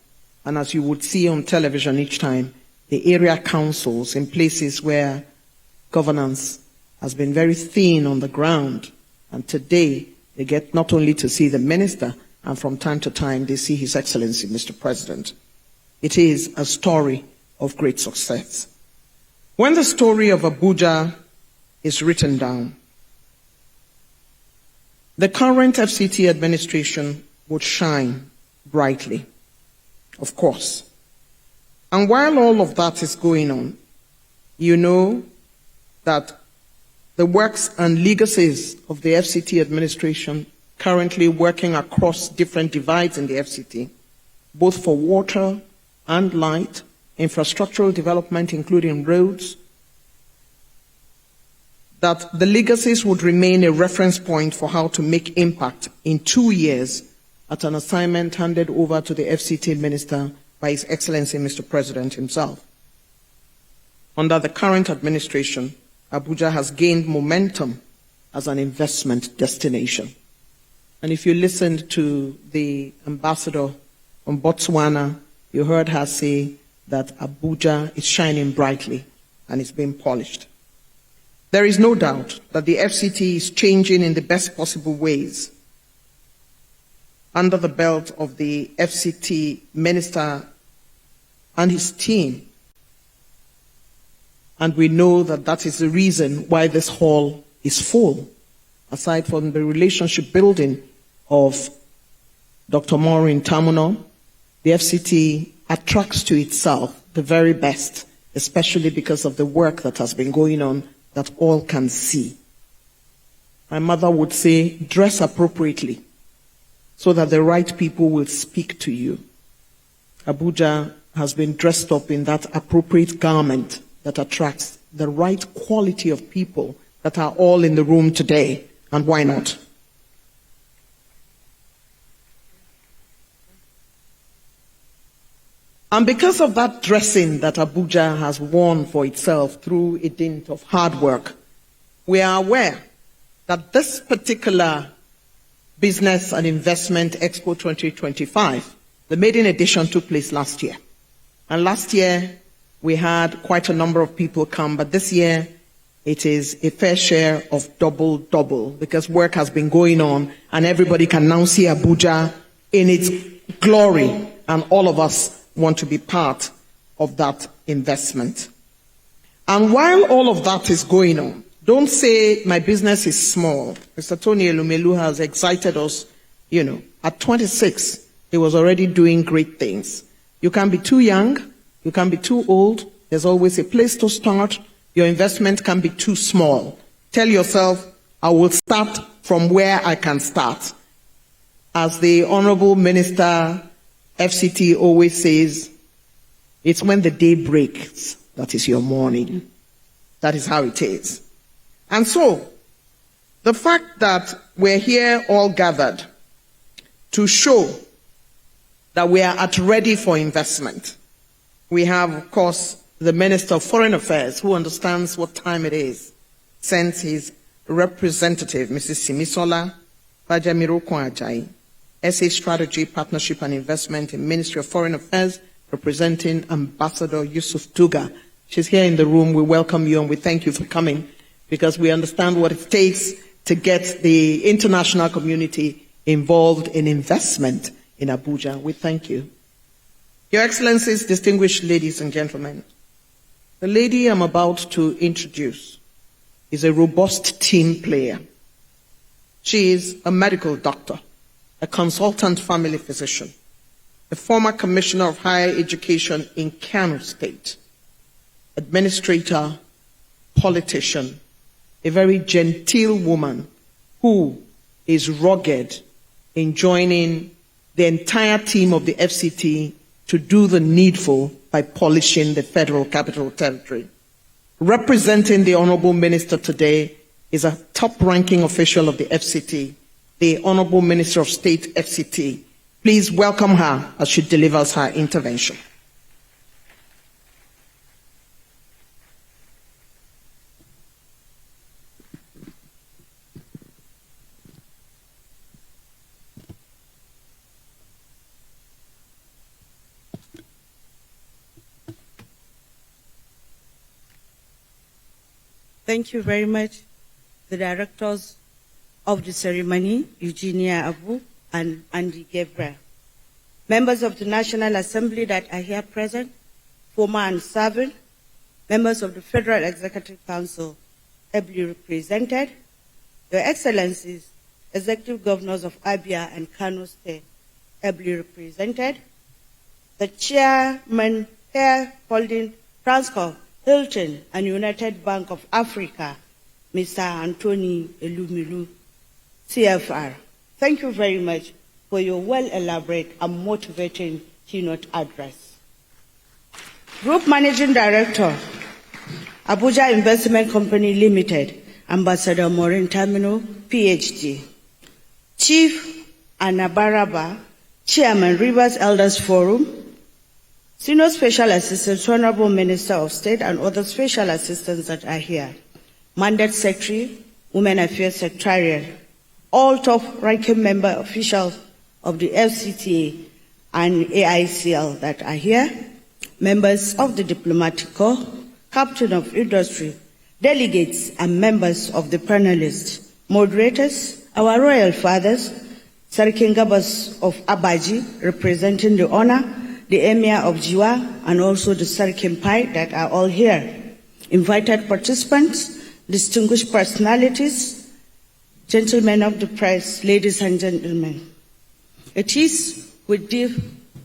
and as you would see on television each time, the area councils in places where governance has been very thin on the ground. And today, they get not only to see the minister, and from time to time, they see His Excellency, Mr. President. It is a story of great success. When the story of Abuja is written down, the current FCT administration would shine brightly, of course. And while all of that is going on, you know that the works and legacies of the FCT administration currently working across different divides in the FCT, both for water and light, infrastructural development, including roads, that the legacies would remain a reference point for how to make impact in 2 years at an assignment handed over to the FCT Minister by His Excellency Mr. President himself. Under the current administration, Abuja has gained momentum as an investment destination. And if you listened to the ambassador from Botswana, you heard her say that Abuja is shining brightly and is being polished. There is no doubt that the FCT is changing in the best possible ways. Under the belt of the FCT Minister and his team. And we know that that is the reason why this hall is full, aside from the relationship building of Dr. Maureen Tamuno. The FCT attracts to itself the very best, especially because of the work that has been going on that all can see. My mother would say, dress appropriately so that the right people will speak to you. Abuja has been dressed up in that appropriate garment that attracts the right quality of people that are all in the room today. And why not? And because of that dressing that Abuja has worn for itself through a dint of hard work, we are aware that this particular Business and Investment Expo 2025, the maiden edition took place last year. And last year, we had quite a number of people come, but this year, it is a fair share of double, because work has been going on, and everybody can now see Abuja in its glory, and all of us want to be part of that investment. And while all of that is going on, don't say my business is small. Mr. Tony Elumelu has excited us, at 26, he was already doing great things. You can be too young, you can be too old, there's always a place to start. Your investment can be too small. Tell yourself, I will start from where I can start. As the Honorable Minister, FCT always says, it's when the day breaks that is your morning. That is how it is. And so, the fact that we're here all gathered to show that we are at ready for investment. We have, of course, the Minister of Foreign Affairs, who understands what time it is, sends his representative, Mrs. Simisola Bajamiro Ajayi, SA Strategy, Partnership and Investment in Ministry of Foreign Affairs, representing Ambassador Yusuf Tuga. She's here in the room. We welcome you and we thank you for coming, because we understand what it takes to get the international community involved in investment in Abuja. We thank you. Your Excellencies, distinguished ladies and gentlemen, the lady I'm about to introduce is a robust team player. She is a medical doctor, a consultant family physician, a former commissioner of higher education in Kano State, administrator, politician, a very genteel woman who is rugged in joining the entire team of the FCT to do the needful by polishing the Federal Capital Territory. Representing the Honorable Minister today is a top-ranking official of the FCT, the Honorable Minister of State, FCT. Please welcome her as she delivers her intervention.
Thank you very much, the directors of the ceremony, Eugenia Abu and Andy Gabriel. Members of the National Assembly that are here present, former and serving, members of the Federal Executive Council, ably represented, Your Excellencies, Executive Governors of Abia and Kano State, ably represented, the Chairman here holding Transcorp, Hilton, and United Bank of Africa, Mr. Anthony Elumelu, CFR. Thank you very much for your well-elaborate and motivating keynote address. Group Managing Director, Abuja Investment Company Limited, Ambassador Maureen Tamino, PhD. Chief Anabaraba, Chairman, Rivers Elders Forum, Senior Special Assistant to Honorable Minister of State and other special assistants that are here. Mandate Secretary, Women Affairs Secretariat, all top-ranking member officials of the FCTA and AICL that are here, members of the Diplomatic Corps, Captain of Industry, delegates and members of the panelists, moderators, our royal fathers, Sarkin Gabas of Abaji, representing the honor, the Emir of Jiwa, and also the Sarkin Pai that are all here. Invited participants, distinguished personalities, gentlemen of the press, ladies and gentlemen. It is with deep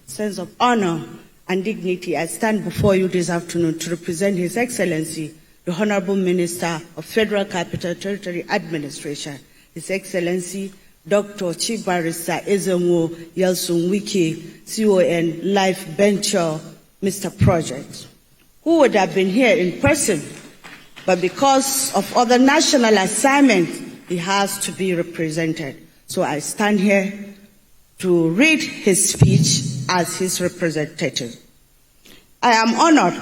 sense of honor and dignity I stand before you this afternoon to represent His Excellency, the Honorable Minister of Federal Capital Territory Administration, His Excellency Dr. Chief Barrister Ezenwo Yelsun Wiki, CON Life Venture, Mr. Project, who would have been here in person, but because of other national assignments, he has to be represented. So I stand here to read his speech as his representative. I am honored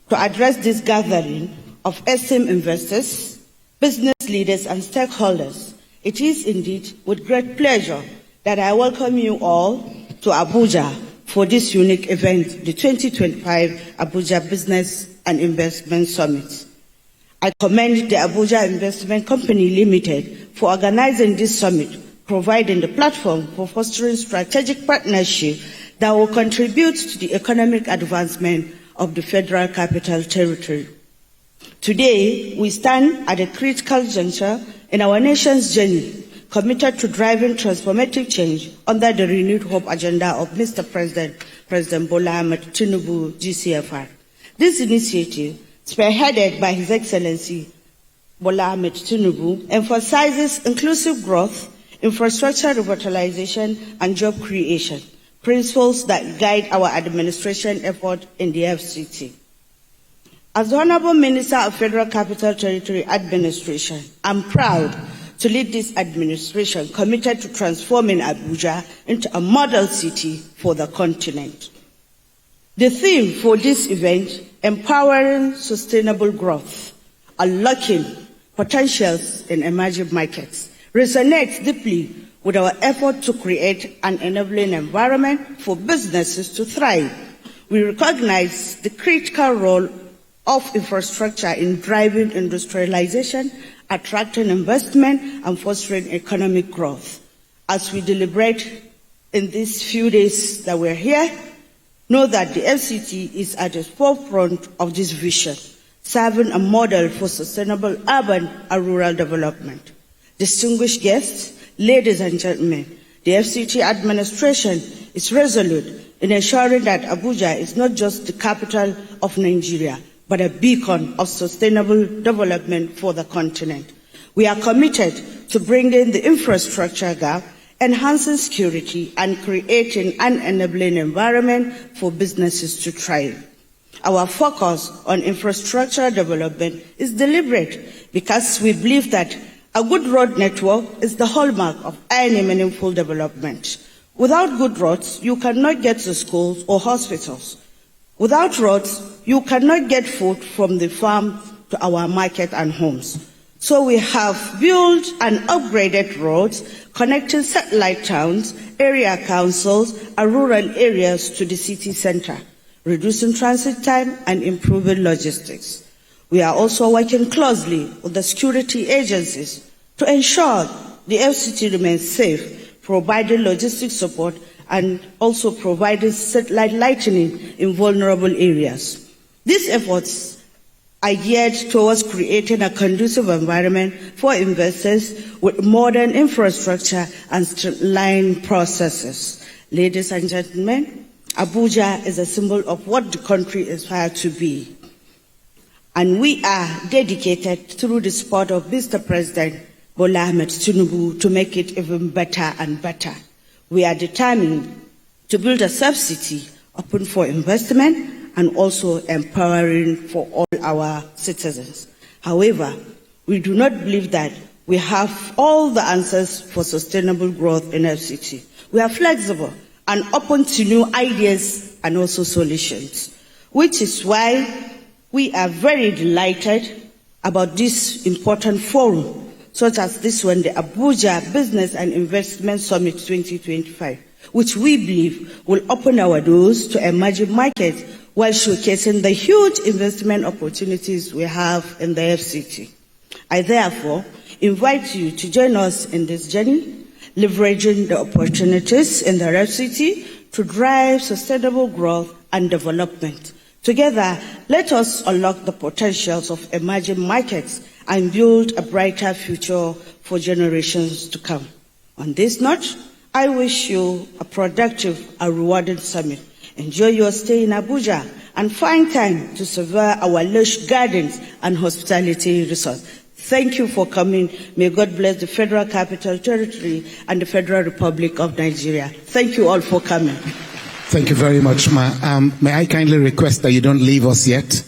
to address this gathering of esteemed investors, business leaders, and stakeholders. It is indeed with great pleasure that I welcome you all to Abuja for this unique event, the 2025 Abuja Business and Investment Summit. I commend the Abuja Investment Company Limited for organizing this summit, providing the platform for fostering strategic partnership that will contribute to the economic advancement of the Federal Capital Territory. Today, we stand at a critical juncture in our nation's journey, committed to driving transformative change under the renewed hope agenda of Mr. President Bola Ahmed Tinubu, GCFR. This initiative, spearheaded by His Excellency Bola Ahmed Tinubu, emphasizes inclusive growth, infrastructure revitalization, and job creation, principles that guide our administration effort in the FCT. As the Honorable Minister of Federal Capital Territory Administration, I'm proud to lead this administration committed to transforming Abuja into a model city for the continent. The theme for this event, empowering sustainable growth, unlocking potentials in emerging markets, resonates deeply with our effort to create an enabling environment for businesses to thrive. We recognize the critical role of infrastructure in driving industrialization, attracting investment, and fostering economic growth. As we deliberate in these few days that we're here, know that the FCT is at the forefront of this vision, serving a model for sustainable urban and rural development. Distinguished guests, ladies and gentlemen, the FCT administration is resolute in ensuring that Abuja is not just the capital of Nigeria, but a beacon of sustainable development for the continent. We are committed to bringing the infrastructure gap, enhancing security, and creating an enabling environment for businesses to thrive. Our focus on infrastructure development is deliberate because we believe that a good road network is the hallmark of any meaningful development. Without good roads, you cannot get to schools or hospitals. Without roads, you cannot get food from the farm to our market and homes. So we have built and upgraded roads connecting satellite towns, area councils, and rural areas to the city center, reducing transit time and improving logistics. We are also working closely with the security agencies to ensure the FCT remains safe, providing logistics support and also providing satellite lighting in vulnerable areas. These efforts are geared towards creating a conducive environment for investors with modern infrastructure and streamlined processes. Ladies and gentlemen, Abuja is a symbol of what the country aspires to be. And we are dedicated through the support of Mr. President Bola Ahmed Tinubu to make it even better and better. We are determined to build a sub-city open for investment and also empowering for all our citizens. However, we do not believe that we have all the answers for sustainable growth in FCT. We are flexible and open to new ideas and also solutions, which is why we are very delighted about this important forum, such as this one, the Abuja Business and Investment Summit 2025, which we believe will open our doors to emerging markets while showcasing the huge investment opportunities we have in the FCT. I therefore invite you to join us in this journey, leveraging the opportunities in the FCT to drive sustainable growth and development. Together, let us unlock the potentials of emerging markets and build a brighter future for generations to come. On this note, I wish you a productive and rewarding summit. Enjoy your stay in Abuja and find time to savor our lush gardens and hospitality resorts. Thank you for coming. May God bless the Federal Capital Territory and the Federal Republic of Nigeria. Thank you all for coming.
Thank you very much, Ma. May I kindly request that you don't leave us yet?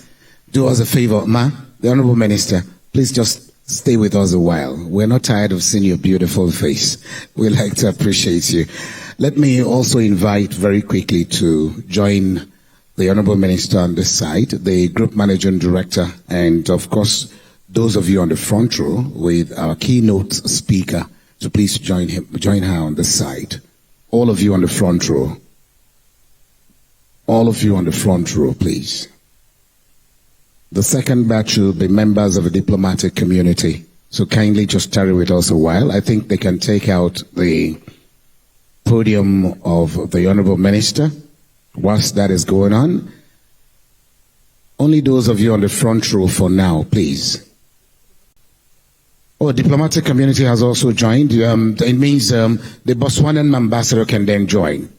Do us a favor, Ma, the Honorable Minister, please just stay with us a while. We're not tired of seeing your beautiful face. We like to appreciate you. Let me also invite very quickly to join the Honorable Minister on this side, the Group Managing Director, and of course, those of you on the front row with our keynote speaker. So please join her on this side. All of you on the front row. All of you on the front row, please. The second batch will be members of the diplomatic community. So kindly just tarry with us a while. I think they can take out the podium of the Honorable Minister whilst that is going on. Only those of you on the front row for now, please. Oh, diplomatic community has also joined. It means the Botswanan ambassador can then join.